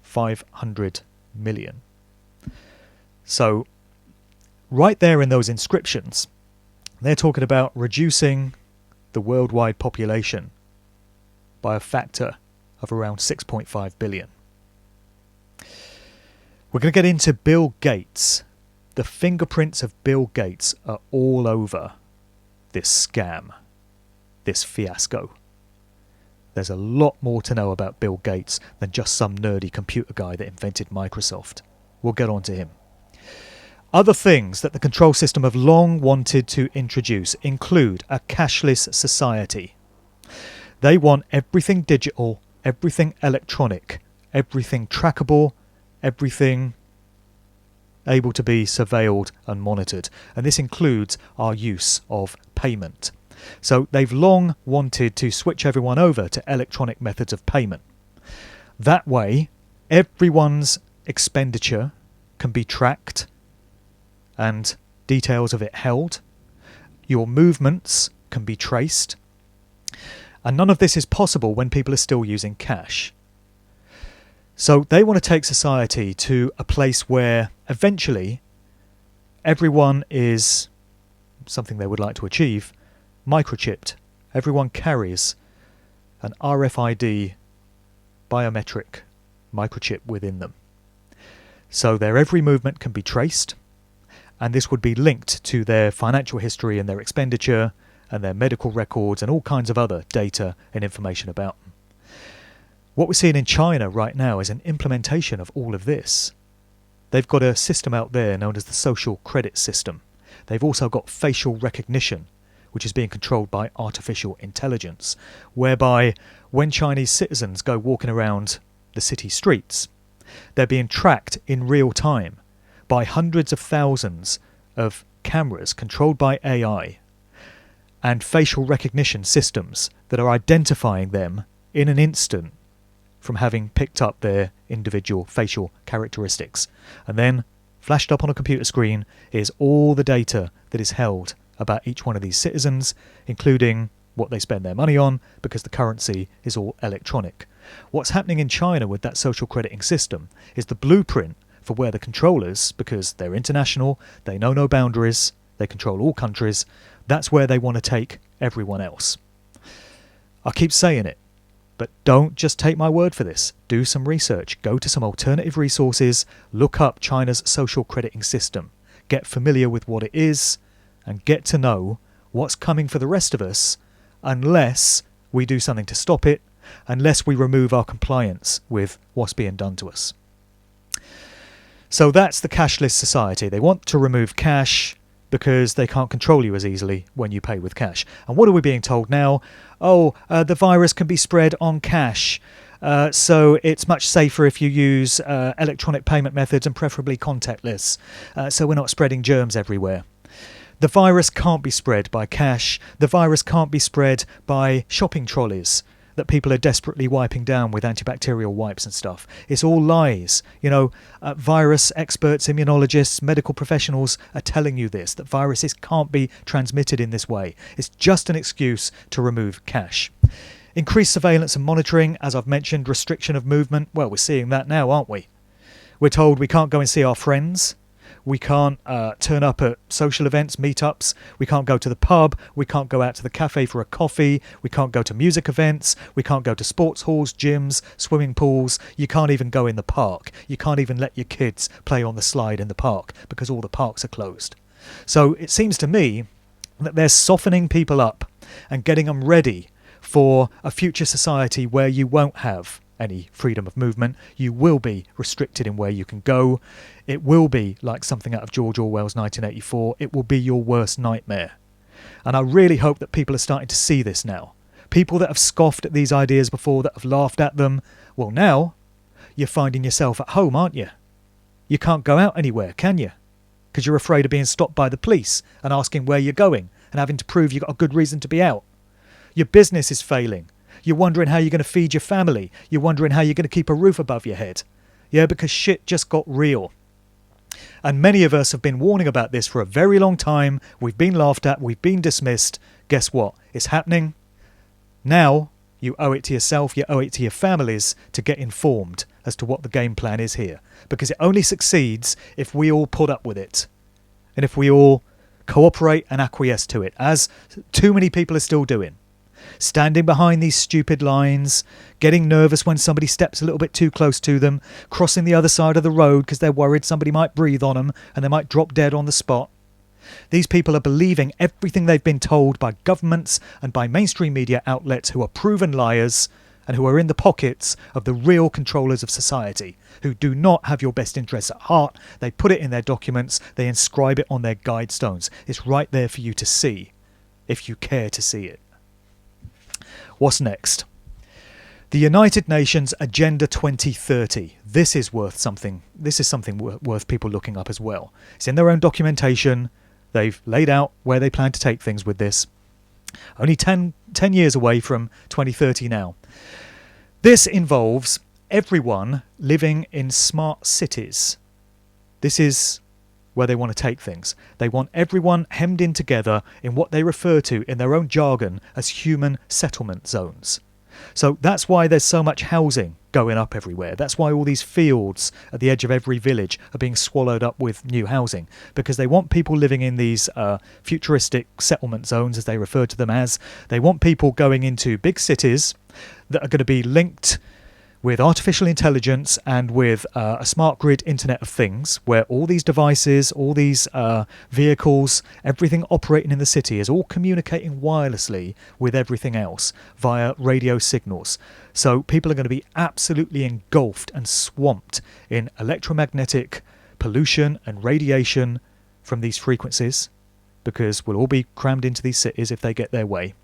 500 million. So, right there in those inscriptions, they're talking about reducing the worldwide population by a factor of around 6.5 billion. We're going to get into Bill Gates. The fingerprints of Bill Gates are all over this scam, this fiasco. There's a lot more to know about Bill Gates than just some nerdy computer guy that invented Microsoft. We'll get on to him. Other things that the control system have long wanted to introduce include a cashless society. They want everything digital, everything electronic, everything trackable, everything able to be surveilled and monitored. And this includes our use of payment. So they've long wanted to switch everyone over to electronic methods of payment. That way, everyone's expenditure can be tracked and details of it held. Your movements can be traced. And none of this is possible when people are still using cash. So they want to take society to a place where eventually everyone is, something they would like to achieve, microchipped. Everyone carries an RFID biometric microchip within them. So their every movement can be traced, and this would be linked to their financial history and their expenditure and their medical records and all kinds of other data and information about them. What we're seeing in China right now is an implementation of all of this. They've got a system out there known as the social credit system. They've also got facial recognition, which is being controlled by artificial intelligence, whereby when Chinese citizens go walking around the city streets, they're being tracked in real time by hundreds of thousands of cameras controlled by AI and facial recognition systems that are identifying them in an instant from having picked up their individual facial characteristics. And then, flashed up on a computer screen, is all the data that is held about each one of these citizens, including what they spend their money on, because the currency is all electronic. What's happening in China with that social crediting system is the blueprint for where the controllers, because they're international, they know no boundaries, they control all countries, that's where they want to take everyone else. I keep saying it, but don't just take my word for this. Do some research. Go to some alternative resources. Look up China's social crediting system. Get familiar with what it is and get to know what's coming for the rest of us unless we do something to stop it, unless we remove our compliance with what's being done to us. So that's the cashless society. They want to remove cash because they can't control you as easily when you pay with cash. And what are we being told now? The virus can be spread on cash. So it's much safer if you use electronic payment methods and preferably contactless. So we're not spreading germs everywhere. The virus can't be spread by cash. The virus can't be spread by shopping trolleys that people are desperately wiping down with antibacterial wipes and stuff. It's all lies. Virus experts, immunologists, medical professionals are telling you this, that viruses can't be transmitted in this way. It's just an excuse to remove cash. Increased surveillance and monitoring, as I've mentioned, restriction of movement. Well, we're seeing that now, aren't we? We're told we can't go and see our friends. We can't turn up at social events, meetups. We can't go to the pub. We can't go out to the cafe for a coffee. We can't go to music events. We can't go to sports halls, gyms, swimming pools. You can't even go in the park. You can't even let your kids play on the slide in the park because all the parks are closed. So it seems to me that they're softening people up and getting them ready for a future society where you won't have any freedom of movement. You will be restricted in where you can go. It will be like something out of George Orwell's 1984. It will be your worst nightmare. And I really hope that people are starting to see this now. People that have scoffed at these ideas before, that have laughed at them, well, now you're finding yourself at home, aren't you? You can't go out anywhere, can you? Because you're afraid of being stopped by the police and asking where you're going and having to prove you've got a good reason to be out. Your business is failing. You're wondering how you're going to feed your family. You're wondering how you're going to keep a roof above your head. Yeah, because shit just got real. And many of us have been warning about this for a very long time. We've been laughed at. We've been dismissed. Guess what? It's happening. Now, you owe it to yourself. You owe it to your families to get informed as to what the game plan is here. Because it only succeeds if we all put up with it. And if we all cooperate and acquiesce to it, as too many people are still doing. Standing behind these stupid lines, getting nervous when somebody steps a little bit too close to them, crossing the other side of the road because they're worried somebody might breathe on them and they might drop dead on the spot. These people are believing everything they've been told by governments and by mainstream media outlets who are proven liars and who are in the pockets of the real controllers of society, who do not have your best interests at heart. They put it in their documents, they inscribe it on their guide stones. It's right there for you to see, if you care to see it. What's next? The United Nations Agenda 2030. This is something worth people looking up as well. It's in their own documentation. They've laid out where they plan to take things with this. Only 10 years away from 2030 now. This involves everyone living in smart cities. This is where they want to take things. They want everyone hemmed in together in what they refer to in their own jargon as human settlement zones. So that's why there's so much housing going up everywhere. That's why all these fields at the edge of every village are being swallowed up with new housing, because they want people living in these futuristic settlement zones, as they refer to them as. They want people going into big cities that are going to be linked with artificial intelligence and with a smart grid Internet of Things, where all these devices, all these vehicles, everything operating in the city is all communicating wirelessly with everything else via radio signals. So people are going to be absolutely engulfed and swamped in electromagnetic pollution and radiation from these frequencies, because we'll all be crammed into these cities if they get their way.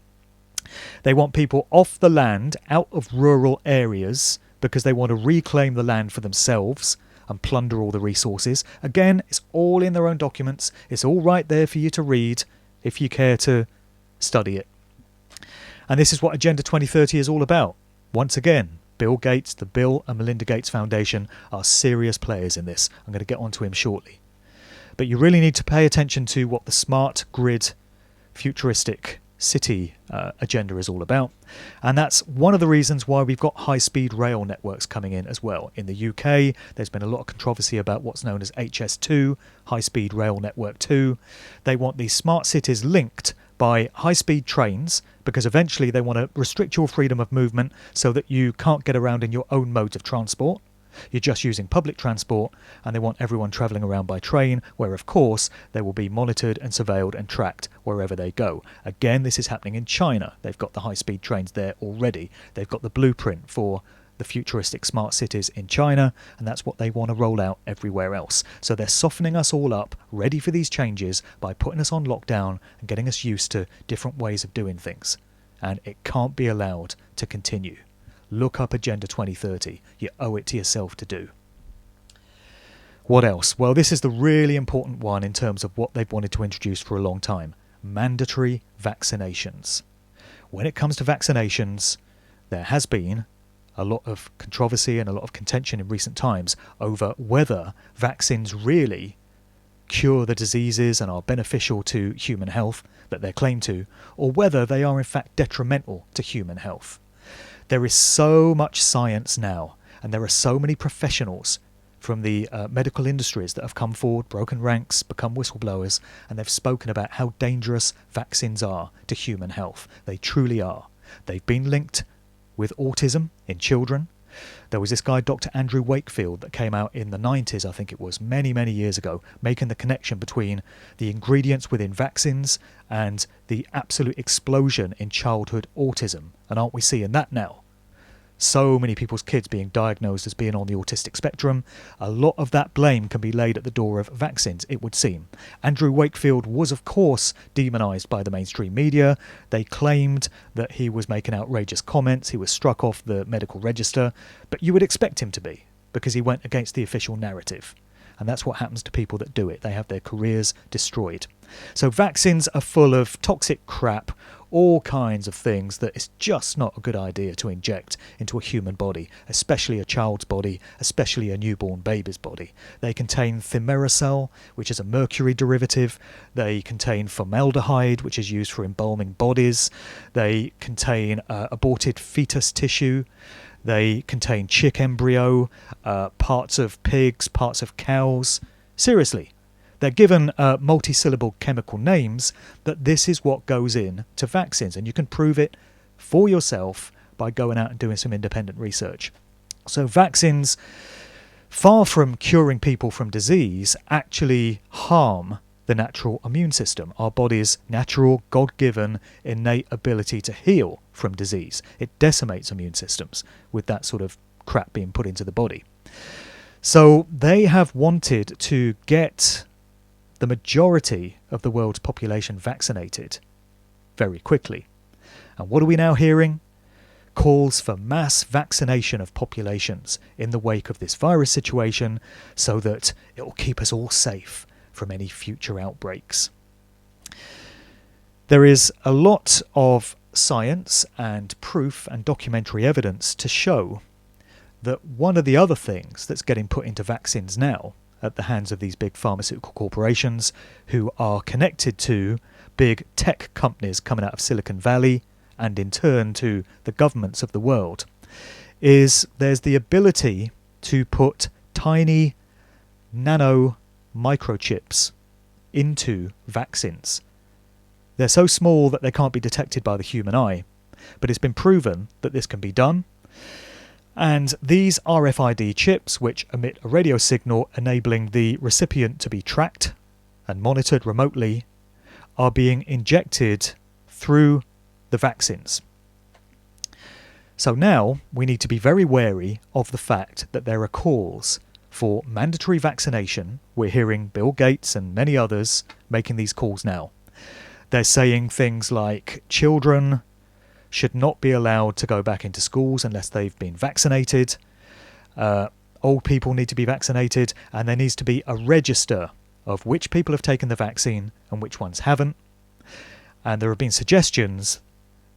They want people off the land, out of rural areas, because they want to reclaim the land for themselves and plunder all the resources. Again, it's all in their own documents. It's all right there for you to read if you care to study it. And this is what Agenda 2030 is all about. Once again, Bill Gates, the Bill and Melinda Gates Foundation are serious players in this. I'm going to get onto him shortly. But you really need to pay attention to what the smart grid futuristic city agenda is all about, and that's one of the reasons why we've got high-speed rail networks coming in as well. In the UK, there's been a lot of controversy about what's known as HS2, high-speed rail network 2. They want these smart cities linked by high-speed trains, because eventually they want to restrict your freedom of movement so that you can't get around in your own modes of transport. You're just using public transport, and they want everyone travelling around by train, where of course they will be monitored and surveilled and tracked wherever they go. Again, this is happening in China. They've got the high-speed trains there already. They've got the blueprint for the futuristic smart cities in China, and that's what they want to roll out everywhere else. So they're softening us all up, ready for these changes, by putting us on lockdown and getting us used to different ways of doing things. And it can't be allowed to continue. Look up Agenda 2030. You owe it to yourself to do. What else? Well, this is the really important one in terms of what they've wanted to introduce for a long time. Mandatory vaccinations. When it comes to vaccinations, there has been a lot of controversy and a lot of contention in recent times over whether vaccines really cure the diseases and are beneficial to human health that they're claimed to, or whether they are in fact detrimental to human health. There is so much science now, and there are so many professionals from the medical industries that have come forward, broken ranks, become whistleblowers, and they've spoken about how dangerous vaccines are to human health. They truly are. They've been linked with autism in children. There was this guy, Dr. Andrew Wakefield, that came out in the 90s, I think it was, many, many years ago, making the connection between the ingredients within vaccines and the absolute explosion in childhood autism. And aren't we seeing that now? So many people's kids being diagnosed as being on the autistic spectrum. A lot of that blame can be laid at the door of vaccines, it would seem. Andrew Wakefield was, of course, demonised by the mainstream media. They claimed that he was making outrageous comments. He was struck off the medical register. But you would expect him to be, because he went against the official narrative. And that's what happens to people that do it. They have their careers destroyed. So vaccines are full of toxic crap, all kinds of things that it's just not a good idea to inject into a human body, especially a child's body, especially a newborn baby's body. They contain thimerosal, which is a mercury derivative. They contain formaldehyde, which is used for embalming bodies. They contain aborted fetus tissue. They contain chick embryo, parts of pigs, parts of cows. Seriously. They're given multi-syllable chemical names, but this is what goes in to vaccines, and you can prove it for yourself by going out and doing some independent research. So vaccines, far from curing people from disease, actually harm the natural immune system, our body's natural, God-given, innate ability to heal from disease. It decimates immune systems with that sort of crap being put into the body. So they have wanted to get the majority of the world's population vaccinated very quickly. And what are we now hearing? Calls for mass vaccination of populations in the wake of this virus situation so that it will keep us all safe from any future outbreaks. There is a lot of science and proof and documentary evidence to show that one of the other things that's getting put into vaccines now at the hands of these big pharmaceutical corporations who are connected to big tech companies coming out of Silicon Valley and in turn to the governments of the world, is there's the ability to put tiny nano microchips into vaccines. They're so small that they can't be detected by the human eye, but it's been proven that this can be done. And these RFID chips, which emit a radio signal enabling the recipient to be tracked and monitored remotely, are being injected through the vaccines. So now we need to be very wary of the fact that there are calls for mandatory vaccination. We're hearing Bill Gates and many others making these calls now. They're saying things like children should not be allowed to go back into schools unless they've been vaccinated. Old people need to be vaccinated, and there needs to be a register of which people have taken the vaccine and which ones haven't. And there have been suggestions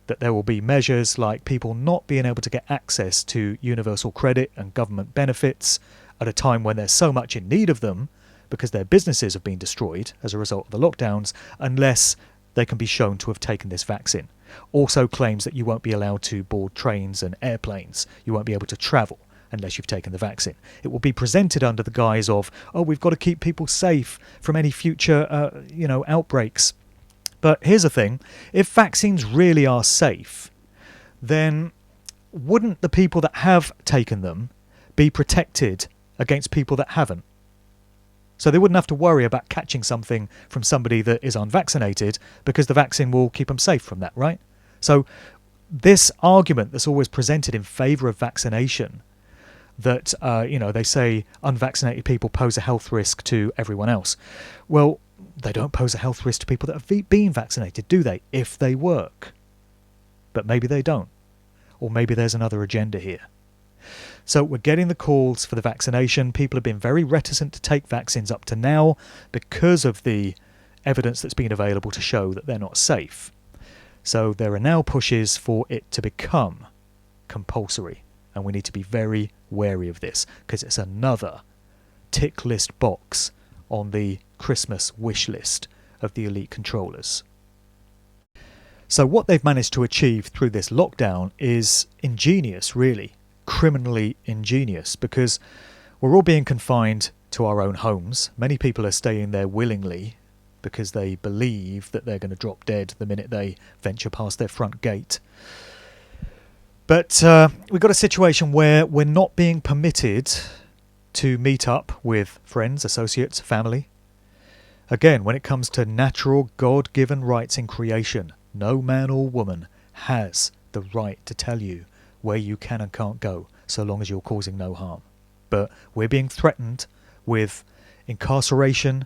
that there will be measures like people not being able to get access to universal credit and government benefits at a time when they're so much in need of them because their businesses have been destroyed as a result of the lockdowns, unless they can be shown to have taken this vaccine. Also claims that you won't be allowed to board trains and airplanes. You won't be able to travel unless you've taken the vaccine. It will be presented under the guise of, oh, we've got to keep people safe from any future, outbreaks. But here's the thing. If vaccines really are safe, then wouldn't the people that have taken them be protected against people that haven't. So they wouldn't have to worry about catching something from somebody that is unvaccinated because the vaccine will keep them safe from that, right? So this argument that's always presented in favour of vaccination, that, they say unvaccinated people pose a health risk to everyone else. Well, they don't pose a health risk to people that have been vaccinated, do they? If they work. But maybe they don't. Or maybe there's another agenda here. So we're getting the calls for the vaccination. People have been very reticent to take vaccines up to now because of the evidence that's been available to show that they're not safe. So there are now pushes for it to become compulsory. And we need to be very wary of this because it's another tick list box on the Christmas wish list of the elite controllers. So what they've managed to achieve through this lockdown is ingenious, really. Criminally ingenious, because we're all being confined to our own homes. Many people are staying there willingly because they believe that they're going to drop dead the minute they venture past their front gate. But we've got a situation where we're not being permitted to meet up with friends, associates, family. Again, when it comes to natural God-given rights in creation, no man or woman has the right to tell you where you can and can't go, so long as you're causing no harm. But we're being threatened with incarceration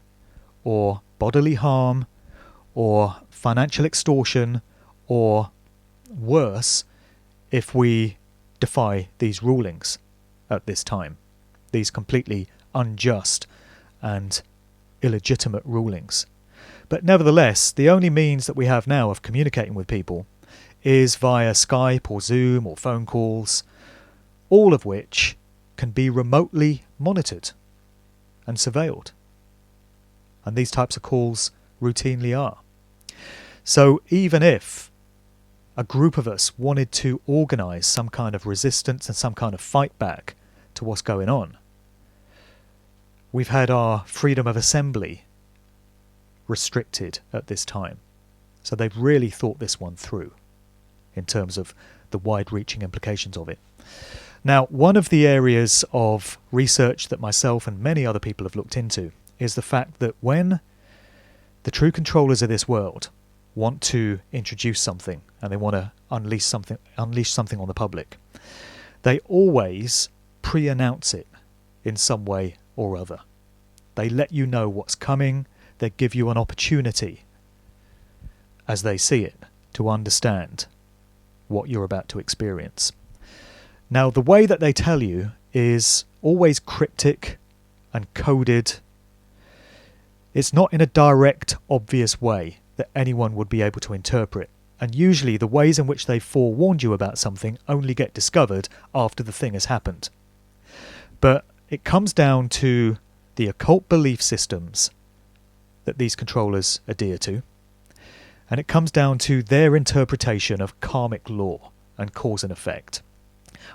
or bodily harm or financial extortion or worse if we defy these rulings at this time. These completely unjust and illegitimate rulings. But nevertheless, the only means that we have now of communicating with people is via Skype or Zoom or phone calls, all of which can be remotely monitored and surveilled. And these types of calls routinely are. So even if a group of us wanted to organise some kind of resistance and some kind of fight back to what's going on, we've had our freedom of assembly restricted at this time. So they've really thought this one through in terms of the wide-reaching implications of it. Now, one of the areas of research that myself and many other people have looked into is the fact that when the true controllers of this world want to introduce something and they want to unleash something on the public, they always pre-announce it in some way or other. They let you know what's coming. They give you an opportunity, as they see it, to understand what you're about to experience. Now, the way that they tell you is always cryptic and coded. It's not in a direct, obvious way that anyone would be able to interpret. And usually the ways in which they forewarned you about something only get discovered after the thing has happened. But it comes down to the occult belief systems that these controllers adhere to. And it comes down to their interpretation of karmic law and cause and effect.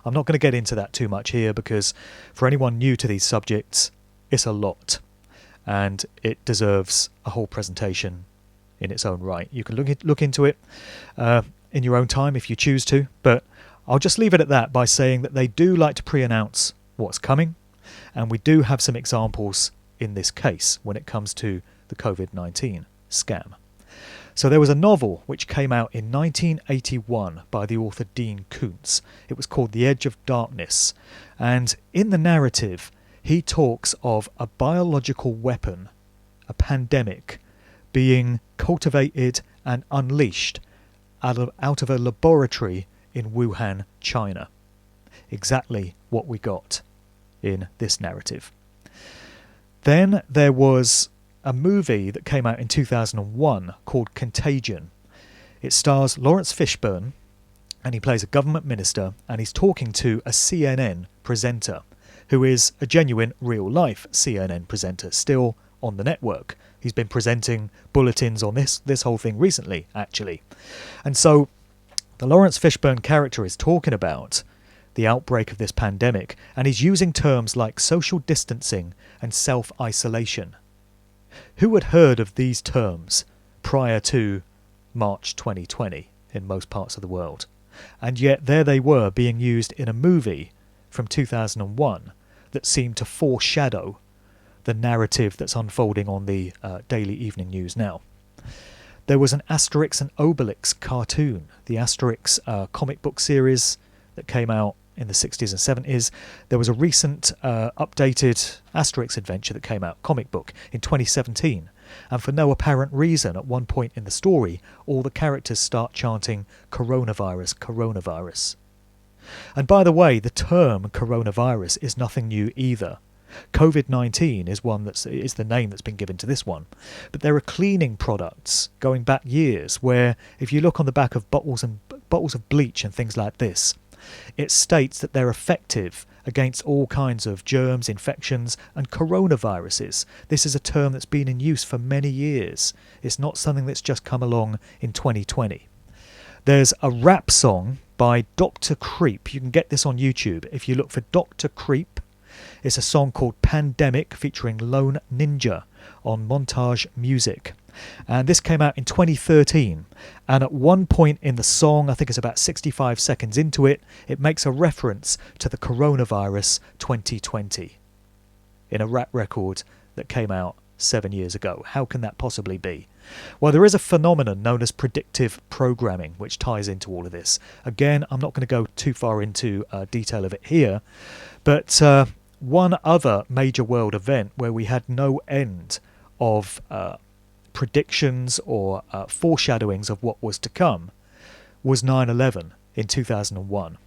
I'm not going to get into that too much here because for anyone new to these subjects, it's a lot. And it deserves a whole presentation in its own right. You can look into it in your own time if you choose to, but I'll just leave it at that by saying that they do like to pre-announce what's coming, and we do have some examples in this case when it comes to the COVID-19 scam. So there was a novel which came out in 1981 by the author Dean Koontz. It was called The Edge of Darkness, and in the narrative he talks of a biological weapon, a pandemic, being cultivated and unleashed out of a laboratory in Wuhan, China. Exactly what we got in this narrative. Then there was a movie that came out in 2001 called Contagion. It stars Lawrence Fishburne, and he plays a government minister, and he's talking to a CNN presenter who is a genuine real-life CNN presenter, still on the network. He's been presenting bulletins on this whole thing recently, actually. And so the Lawrence Fishburne character is talking about the outbreak of this pandemic, and he's using terms like social distancing and self-isolation. Who had heard of these terms prior to March 2020 in most parts of the world? And yet there they were being used in a movie from 2001 that seem to foreshadow the narrative that's unfolding on the daily evening news now. There was an Asterix and Obelix cartoon, the Asterix comic book series that came out in the 60s and 70s. There was a recent updated Asterix adventure that came out, comic book, in 2017. And for no apparent reason, at one point in the story, all the characters start chanting coronavirus, coronavirus. And by the way, the term coronavirus is nothing new either. COVID-19 is the name that's been given to this one. But there are cleaning products going back years where if you look on the back of bottles of bleach and things like this, it states that they're effective against all kinds of germs, infections and coronaviruses. This is a term that's been in use for many years. It's not something that's just come along in 2020. There's a rap song by Dr. Creep. You can get this on YouTube. If you look for Dr. Creep, it's a song called Pandemic featuring Lone Ninja on Montage Music. And this came out in 2013. And at one point in the song, I think it's about 65 seconds into it, it makes a reference to the coronavirus 2020 in a rap record that came out 7 years ago. How can that possibly be? Well, there is a phenomenon known as predictive programming, which ties into all of this. Again, I'm not going to go too far into detail of it here, but one other major world event where we had no end of predictions or foreshadowings of what was to come was 9/11 in 2001.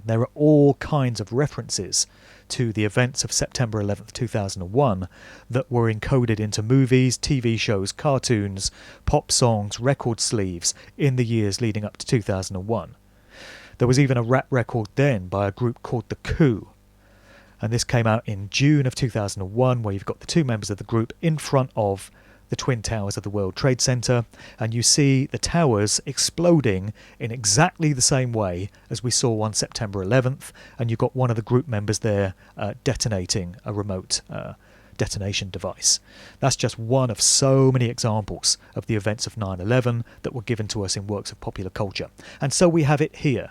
There are all kinds of references to the events of September 11th, 2001 that were encoded into movies, TV shows, cartoons, pop songs, record sleeves in the years leading up to 2001. There was even a rap record then by a group called The Coup. And this came out in June of 2001, where you've got the two members of the group in front of the Twin Towers of the World Trade Center, and you see the towers exploding in exactly the same way as we saw on September 11th, and you've got one of the group members there detonating a remote detonation device. That's just one of so many examples of the events of 9/11 that were given to us in works of popular culture. And so we have it here.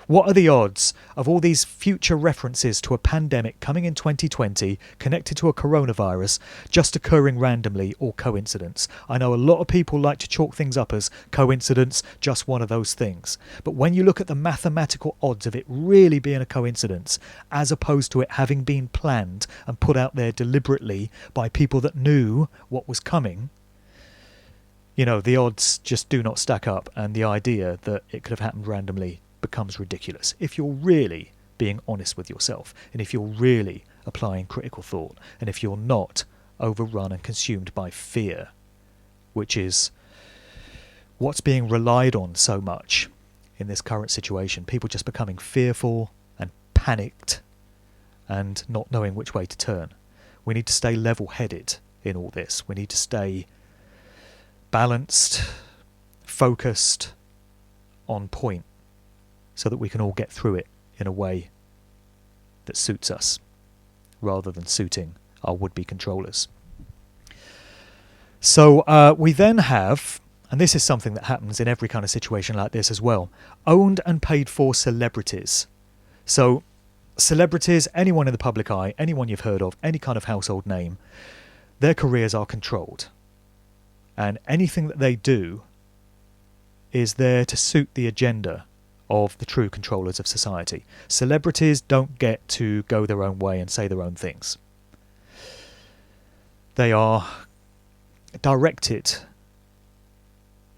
What are the odds of all these future references to a pandemic coming in 2020 connected to a coronavirus just occurring randomly or coincidence? I know a lot of people like to chalk things up as coincidence, just one of those things. But when you look at the mathematical odds of it really being a coincidence, as opposed to it having been planned and put out there deliberately by people that knew what was coming, you know, the odds just do not stack up, and the idea that it could have happened randomly becomes ridiculous if you're really being honest with yourself, and if you're really applying critical thought, and if you're not overrun and consumed by fear, which is what's being relied on so much in this current situation. People just becoming fearful and panicked and not knowing which way to turn. We need to stay level-headed in all this. We need to stay balanced, focused, on point, so that we can all get through it in a way that suits us, rather than suiting our would-be controllers. So we then have, and this is something that happens in every kind of situation like this as well, owned and paid for celebrities. So celebrities, anyone in the public eye, anyone you've heard of, any kind of household name, their careers are controlled. And anything that they do is there to suit the agenda of the true controllers of society. Celebrities don't get to go their own way and say their own things. They are directed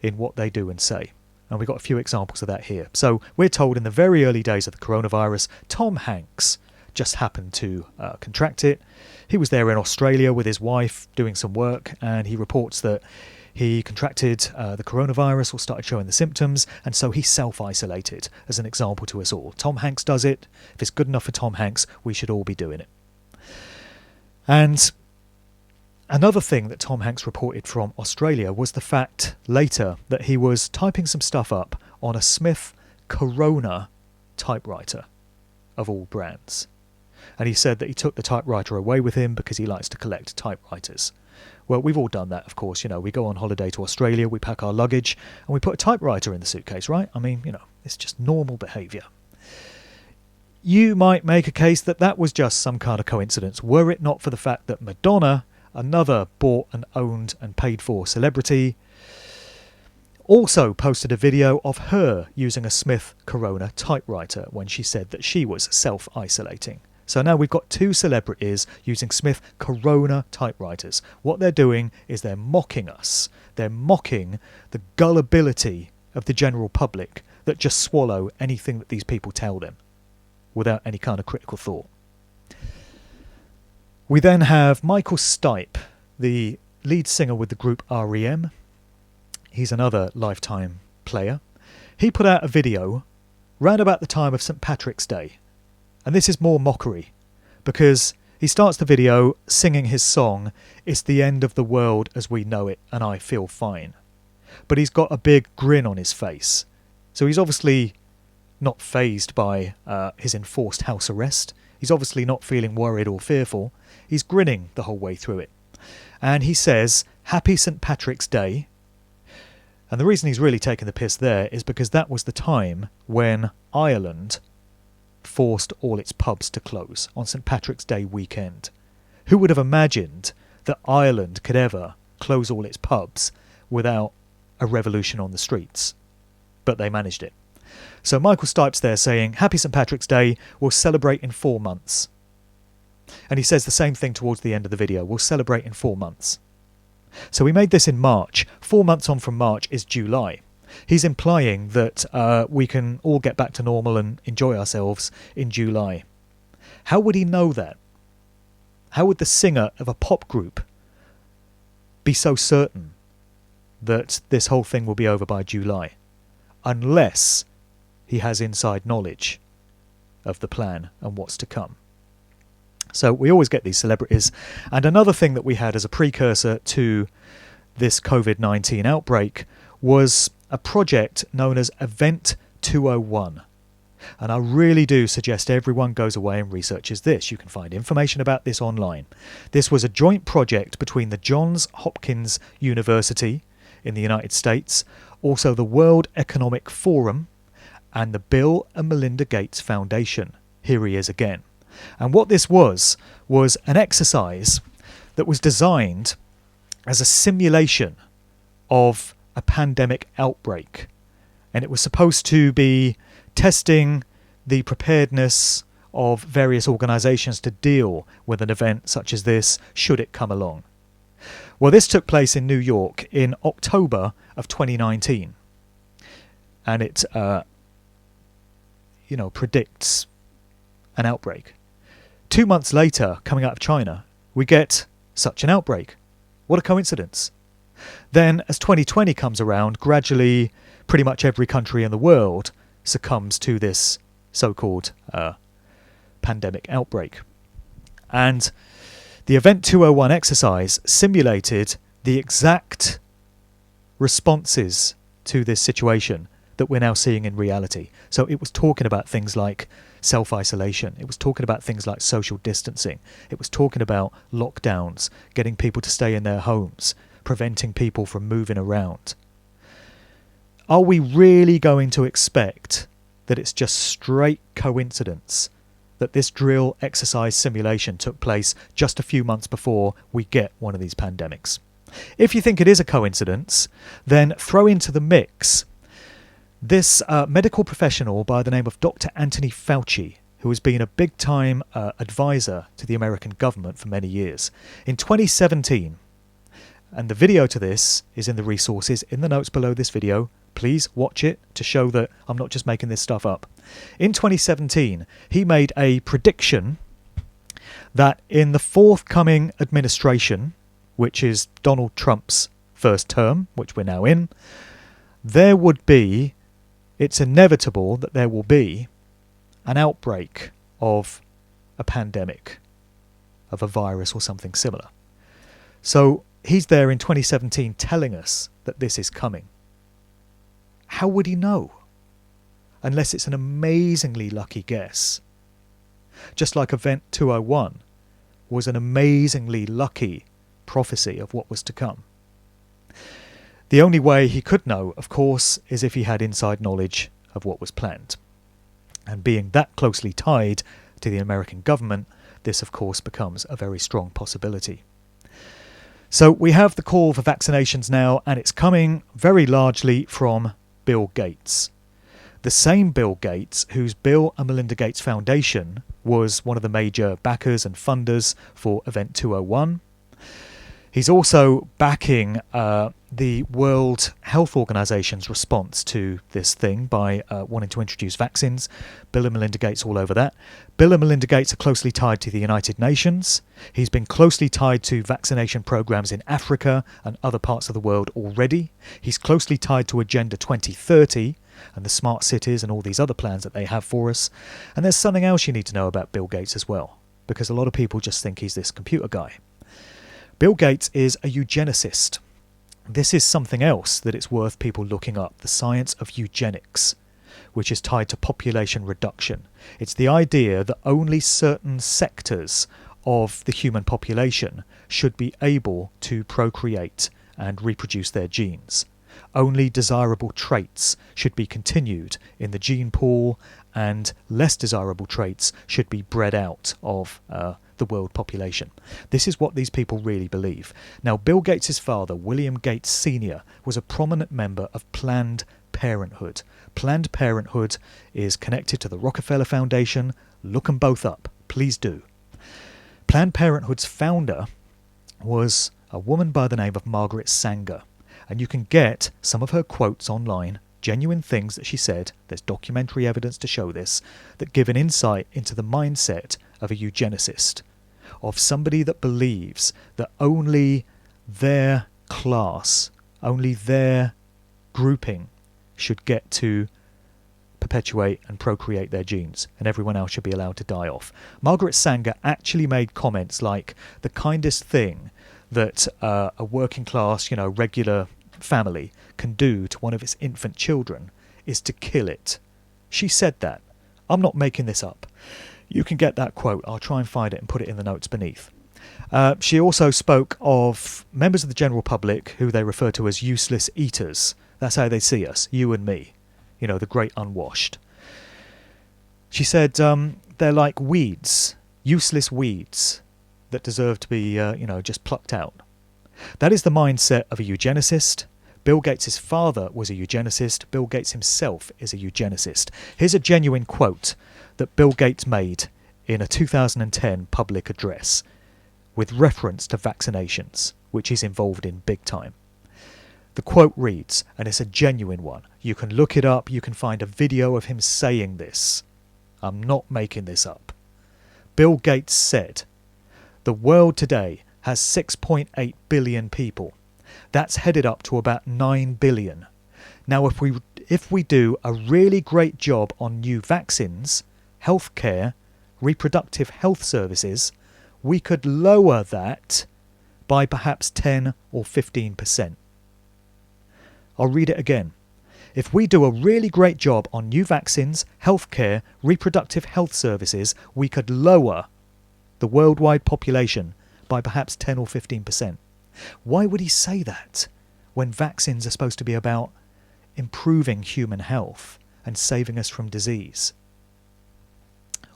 in what they do and say. And we've got a few examples of that here. So we're told in the very early days of the coronavirus, Tom Hanks just happened to contract it. He was there in Australia with his wife doing some work, and he reports that he contracted the coronavirus or started showing the symptoms, and so he self-isolated as an example to us all. Tom Hanks does it. If it's good enough for Tom Hanks, we should all be doing it. And another thing that Tom Hanks reported from Australia was the fact later that he was typing some stuff up on a Smith Corona typewriter of all brands. And he said that he took the typewriter away with him because he likes to collect typewriters. Well, we've all done that, of course. You know, we go on holiday to Australia, we pack our luggage, and we put a typewriter in the suitcase, right? I mean, you know, it's just normal behaviour. You might make a case that that was just some kind of coincidence, were it not for the fact that Madonna, another bought and owned and paid for celebrity, also posted a video of her using a Smith Corona typewriter when she said that she was self-isolating. So now we've got two celebrities using Smith Corona typewriters. What they're doing is they're mocking us. They're mocking the gullibility of the general public that just swallow anything that these people tell them without any kind of critical thought. We then have Michael Stipe, the lead singer with the group REM. He's another lifetime player. He put out a video round about the time of St. Patrick's Day. And this is more mockery, because he starts the video singing his song, "It's the end of the world as we know it and I feel fine." But he's got a big grin on his face. So he's obviously not fazed by his enforced house arrest. He's obviously not feeling worried or fearful. He's grinning the whole way through it. And he says, "Happy St. Patrick's Day." And the reason he's really taking the piss there is because that was the time when Ireland forced all its pubs to close on St. Patrick's Day weekend. Who would have imagined that Ireland could ever close all its pubs without a revolution on the streets? But they managed it. So Michael Stipe's there saying, "Happy St. Patrick's Day, we'll celebrate in 4 months." And he says the same thing towards the end of the video, "We'll celebrate in 4 months." So we made this in March. 4 months on from March is July. He's implying that we can all get back to normal and enjoy ourselves in July. How would he know that? How would the singer of a pop group be so certain that this whole thing will be over by July? Unless he has inside knowledge of the plan and what's to come. So we always get these celebrities. And another thing that we had as a precursor to this COVID-19 outbreak was a project known as Event 201. And I really do suggest everyone goes away and researches this. You can find information about this online. This was a joint project between the Johns Hopkins University in the United States, also the World Economic Forum, and the Bill and Melinda Gates Foundation. Here he is again. And what this was an exercise that was designed as a simulation of a pandemic outbreak. And it was supposed to be testing the preparedness of various organisations to deal with an event such as this, should it come along. Well, this took place in New York in October of 2019. And it, predicts an outbreak. 2 months later, coming out of China, we get such an outbreak. What a coincidence. Then, as 2020 comes around, gradually pretty much every country in the world succumbs to this so-called pandemic outbreak. And the Event 201 exercise simulated the exact responses to this situation that we're now seeing in reality. So it was talking about things like self-isolation. It was talking about things like social distancing. It was talking about lockdowns, getting people to stay in their homes, preventing people from moving around. Are we really going to expect that it's just straight coincidence that this drill exercise simulation took place just a few months before we get one of these pandemics? If you think it is a coincidence, then throw into the mix this medical professional by the name of Dr. Anthony Fauci, who has been a big-time advisor to the American government for many years. In 2017, and the video to this is in the resources in the notes below this video. Please watch it to show that I'm not just making this stuff up. In 2017, he made a prediction that in the forthcoming administration, which is Donald Trump's first term, which we're now in, it's inevitable that there will be an outbreak of a pandemic, of a virus or something similar. So he's there in 2017 telling us that this is coming. How would he know? Unless it's an amazingly lucky guess. Just like Event 201 was an amazingly lucky prophecy of what was to come. The only way he could know, of course, is if he had inside knowledge of what was planned. And being that closely tied to the American government, this of course becomes a very strong possibility. So we have the call for vaccinations now, and it's coming very largely from Bill Gates. The same Bill Gates whose Bill and Melinda Gates Foundation was one of the major backers and funders for Event 201. He's also backing the World Health Organization's response to this thing by wanting to introduce vaccines. Bill and Melinda Gates all over that. Bill and Melinda Gates are closely tied to the United Nations. He's been closely tied to vaccination programs in Africa and other parts of the world already. He's closely tied to Agenda 2030 and the smart cities and all these other plans that they have for us. And there's something else you need to know about Bill Gates as well, because a lot of people just think he's this computer guy. Bill Gates is a eugenicist. This is something else that it's worth people looking up, the science of eugenics, which is tied to population reduction. It's the idea that only certain sectors of the human population should be able to procreate and reproduce their genes. Only desirable traits should be continued in the gene pool, and less desirable traits should be bred out of the world population. This is what these people really believe. Now, Bill Gates' father, William Gates Sr., was a prominent member of Planned Parenthood. Planned Parenthood is connected to the Rockefeller Foundation. Look them both up. Please do. Planned Parenthood's founder was a woman by the name of Margaret Sanger. And you can get some of her quotes online, genuine things that she said, there's documentary evidence to show this, that give an insight into the mindset of a eugenicist, of somebody that believes that only their class, only their grouping should get to perpetuate and procreate their genes, and everyone else should be allowed to die off. Margaret Sanger actually made comments like, the kindest thing that a working class, regular family can do to one of its infant children is to kill it. She said that. I'm not making this up. You can get that quote. I'll try and find it and put it in the notes beneath. She also spoke of members of the general public who they refer to as useless eaters. That's how they see us, you and me, the great unwashed. She said they're like weeds, useless weeds that deserve to be, just plucked out. That is the mindset of a eugenicist. Bill Gates' father was a eugenicist. Bill Gates himself is a eugenicist. Here's a genuine quote that Bill Gates made in a 2010 public address with reference to vaccinations, which he's involved in big time. The quote reads, and it's a genuine one. You can look it up. You can find a video of him saying this. I'm not making this up. Bill Gates said, "The world today has 6.8 billion people. That's headed up to about 9 billion. Now, if we do a really great job on new vaccines, healthcare, reproductive health services, we could lower that by perhaps 10 or 15%. I'll read it again. If we do a really great job on new vaccines, healthcare, reproductive health services, we could lower the worldwide population by perhaps 10 or 15%. Why would he say that when vaccines are supposed to be about improving human health and saving us from disease?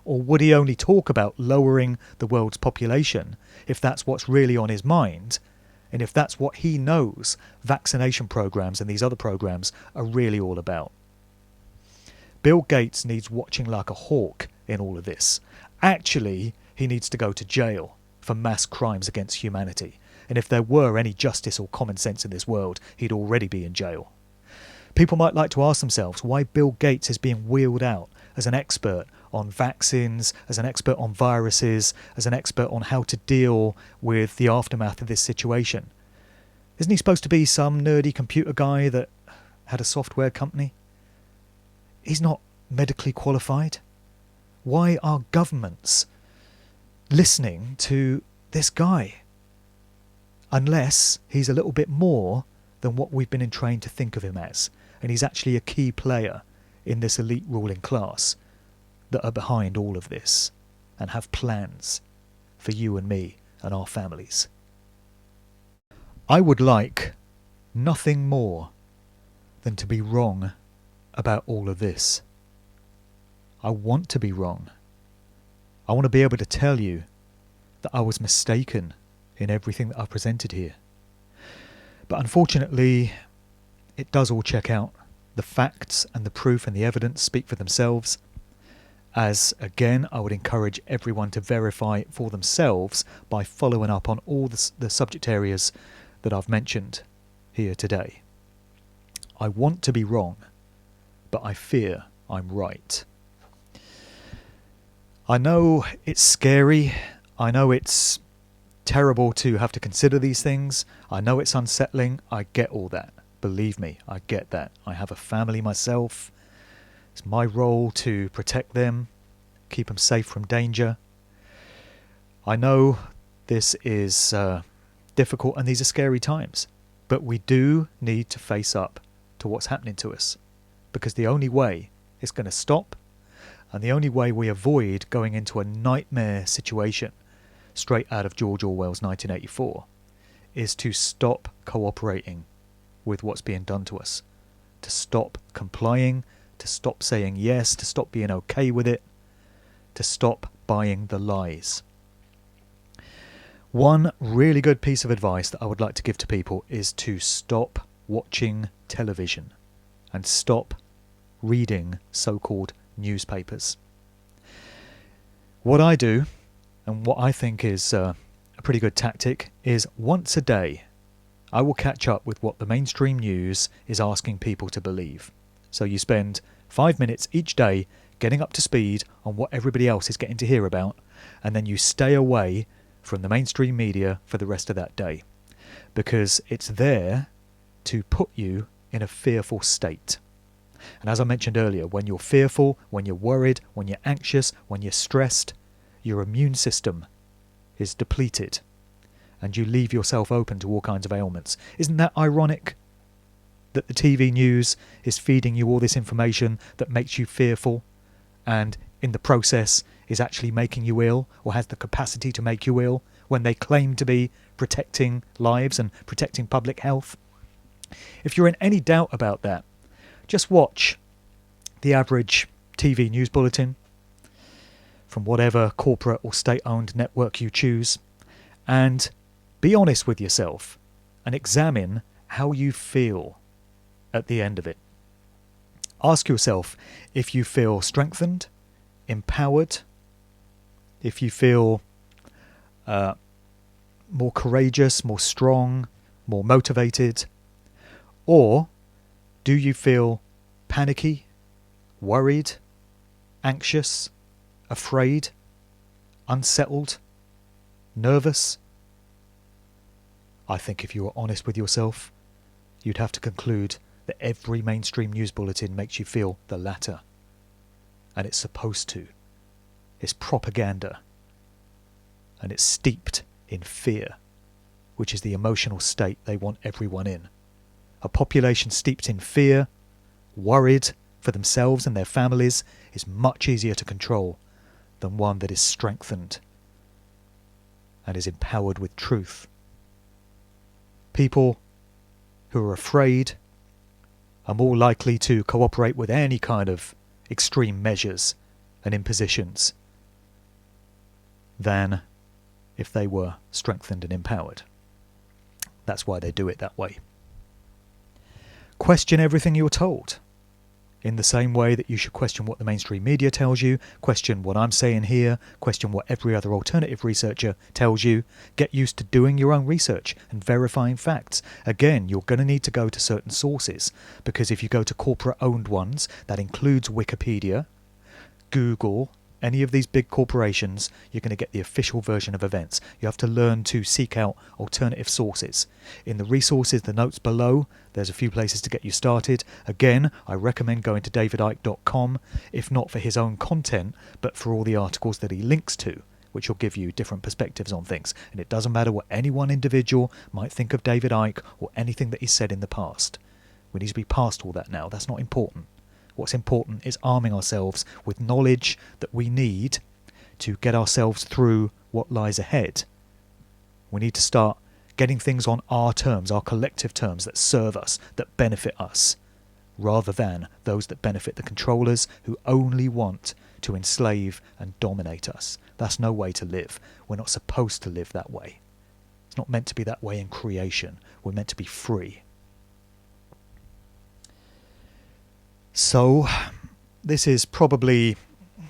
Or would he only talk about lowering the world's population if that's what's really on his mind, and if that's what he knows vaccination programs and these other programs are really all about? Bill Gates needs watching like a hawk in all of this. Actually, he needs to go to jail for mass crimes against humanity. And if there were any justice or common sense in this world, he'd already be in jail. People might like to ask themselves why Bill Gates is being wheeled out as an expert on vaccines, as an expert on viruses, as an expert on how to deal with the aftermath of this situation. Isn't he supposed to be some nerdy computer guy that had a software company? He's not medically qualified. Why are governments listening to this guy? Unless he's a little bit more than what we've been trained to think of him as, and he's actually a key player in this elite ruling class that are behind all of this and have plans for you and me and our families. I would like nothing more than to be wrong about all of this. I want to be wrong. I want to be able to tell you that I was mistaken in everything that I presented here. But unfortunately, it does all check out. The facts and the proof and the evidence speak for themselves. As, again, I would encourage everyone to verify for themselves by following up on all the subject areas that I've mentioned here today. I want to be wrong, but I fear I'm right. I know it's scary. I know it's terrible to have to consider these things. I know it's unsettling. I get all that. Believe me, I get that. I have a family myself. It's my role to protect them, keep them safe from danger. I know this is difficult and these are scary times, but we do need to face up to what's happening to us, because the only way it's going to stop, and the only way we avoid going into a nightmare situation straight out of George Orwell's 1984, is to stop cooperating with what's being done to us, to stop complying, to stop saying yes, to stop being okay with it, to stop buying the lies. One really good piece of advice that I would like to give to people is to stop watching television and stop reading so-called newspapers. What I do, and what I think is a pretty good tactic, is once a day I will catch up with what the mainstream news is asking people to believe. So you spend 5 minutes each day getting up to speed on what everybody else is getting to hear about, and then you stay away from the mainstream media for the rest of that day, because it's there to put you in a fearful state. And as I mentioned earlier, when you're fearful, when you're worried, when you're anxious, when you're stressed, your immune system is depleted and you leave yourself open to all kinds of ailments. Isn't that ironic that the TV news is feeding you all this information that makes you fearful, and in the process is actually making you ill, or has the capacity to make you ill, when they claim to be protecting lives and protecting public health? If you're in any doubt about that, just watch the average TV news bulletin from whatever corporate or state-owned network you choose, and be honest with yourself and examine how you feel at the end of it. Ask yourself if you feel strengthened, empowered, if you feel more courageous, more strong, more motivated, or do you feel panicky, worried, anxious, afraid, unsettled, nervous? I think if you were honest with yourself, you'd have to conclude that every mainstream news bulletin makes you feel the latter. And it's supposed to. It's propaganda. And it's steeped in fear, which is the emotional state they want everyone in. A population steeped in fear, worried for themselves and their families, is much easier to control than one that is strengthened and is empowered with truth. People who are afraid are more likely to cooperate with any kind of extreme measures and impositions than if they were strengthened and empowered. That's why they do it that way. Question everything you're told. In the same way that you should question what the mainstream media tells you, question what I'm saying here, question what every other alternative researcher tells you. Get used to doing your own research and verifying facts. Again, you're going to need to go to certain sources, because if you go to corporate-owned ones, that includes Wikipedia, Google, any of these big corporations, you're going to get the official version of events. You have to learn to seek out alternative sources. In the resources, the notes below, there's a few places to get you started. Again, I recommend going to davidicke.com, if not for his own content, but for all the articles that he links to, which will give you different perspectives on things. And it doesn't matter what any one individual might think of David Icke or anything that he's said in the past. We need to be past all that now. That's not important. What's important is arming ourselves with knowledge that we need to get ourselves through what lies ahead. We need to start getting things on our terms, our collective terms that serve us, that benefit us, rather than those that benefit the controllers who only want to enslave and dominate us. That's no way to live. We're not supposed to live that way. It's not meant to be that way in creation. We're meant to be free. So, this is probably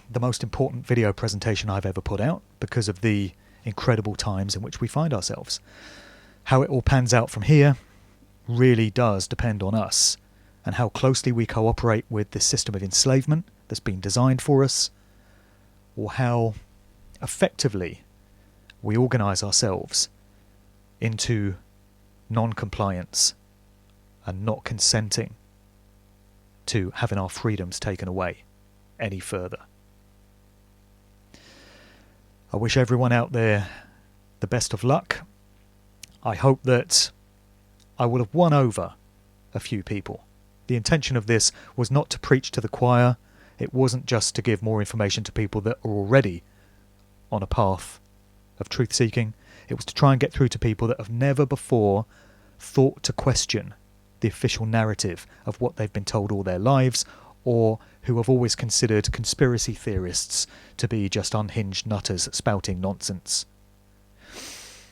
the most important video presentation I've ever put out because of the incredible times in which we find ourselves. How it all pans out from here really does depend on us and how closely we cooperate with this system of enslavement that's been designed for us, or how effectively we organise ourselves into non-compliance and not consenting to having our freedoms taken away any further. I wish everyone out there the best of luck. I hope that I will have won over a few people. The intention of this was not to preach to the choir. It wasn't just to give more information to people that are already on a path of truth-seeking. It was to try and get through to people that have never before thought to question the official narrative of what they've been told all their lives, or who have always considered conspiracy theorists to be just unhinged nutters spouting nonsense.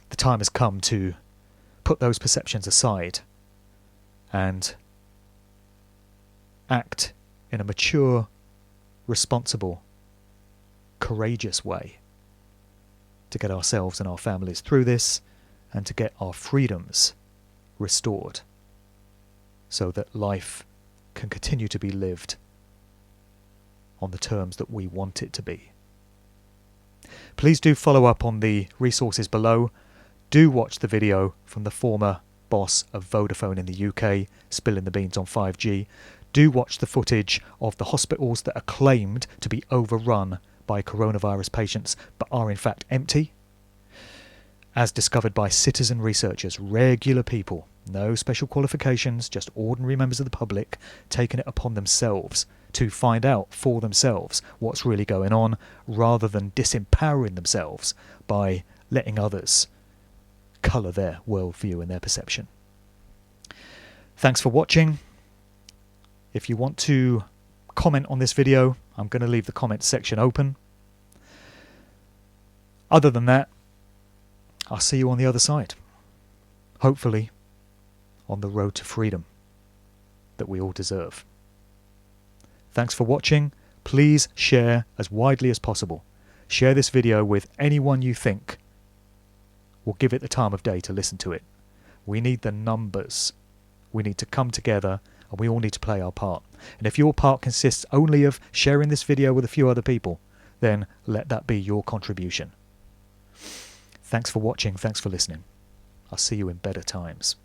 The time has come to put those perceptions aside and act in a mature, responsible, courageous way to get ourselves and our families through this and to get our freedoms restored so that life can continue to be lived on the terms that we want it to be. Please do follow up on the resources below. Do watch the video from the former boss of Vodafone in the UK spilling the beans on 5G. Do watch the footage of the hospitals that are claimed to be overrun by coronavirus patients but are in fact empty, as discovered by citizen researchers, regular people, no special qualifications, just ordinary members of the public taking it upon themselves to find out for themselves what's really going on, rather than disempowering themselves by letting others colour their worldview and their perception. Thanks for watching. If you want to comment on this video, I'm going to leave the comments section open. Other than that, I'll see you on the other side. Hopefully, on the road to freedom that we all deserve. Thanks for watching. Please share as widely as possible. Share this video with anyone you think will give it the time of day to listen to it. We need the numbers. We need to come together and we all need to play our part. And if your part consists only of sharing this video with a few other people, then let that be your contribution. Thanks for watching. Thanks for listening. I'll see you in better times.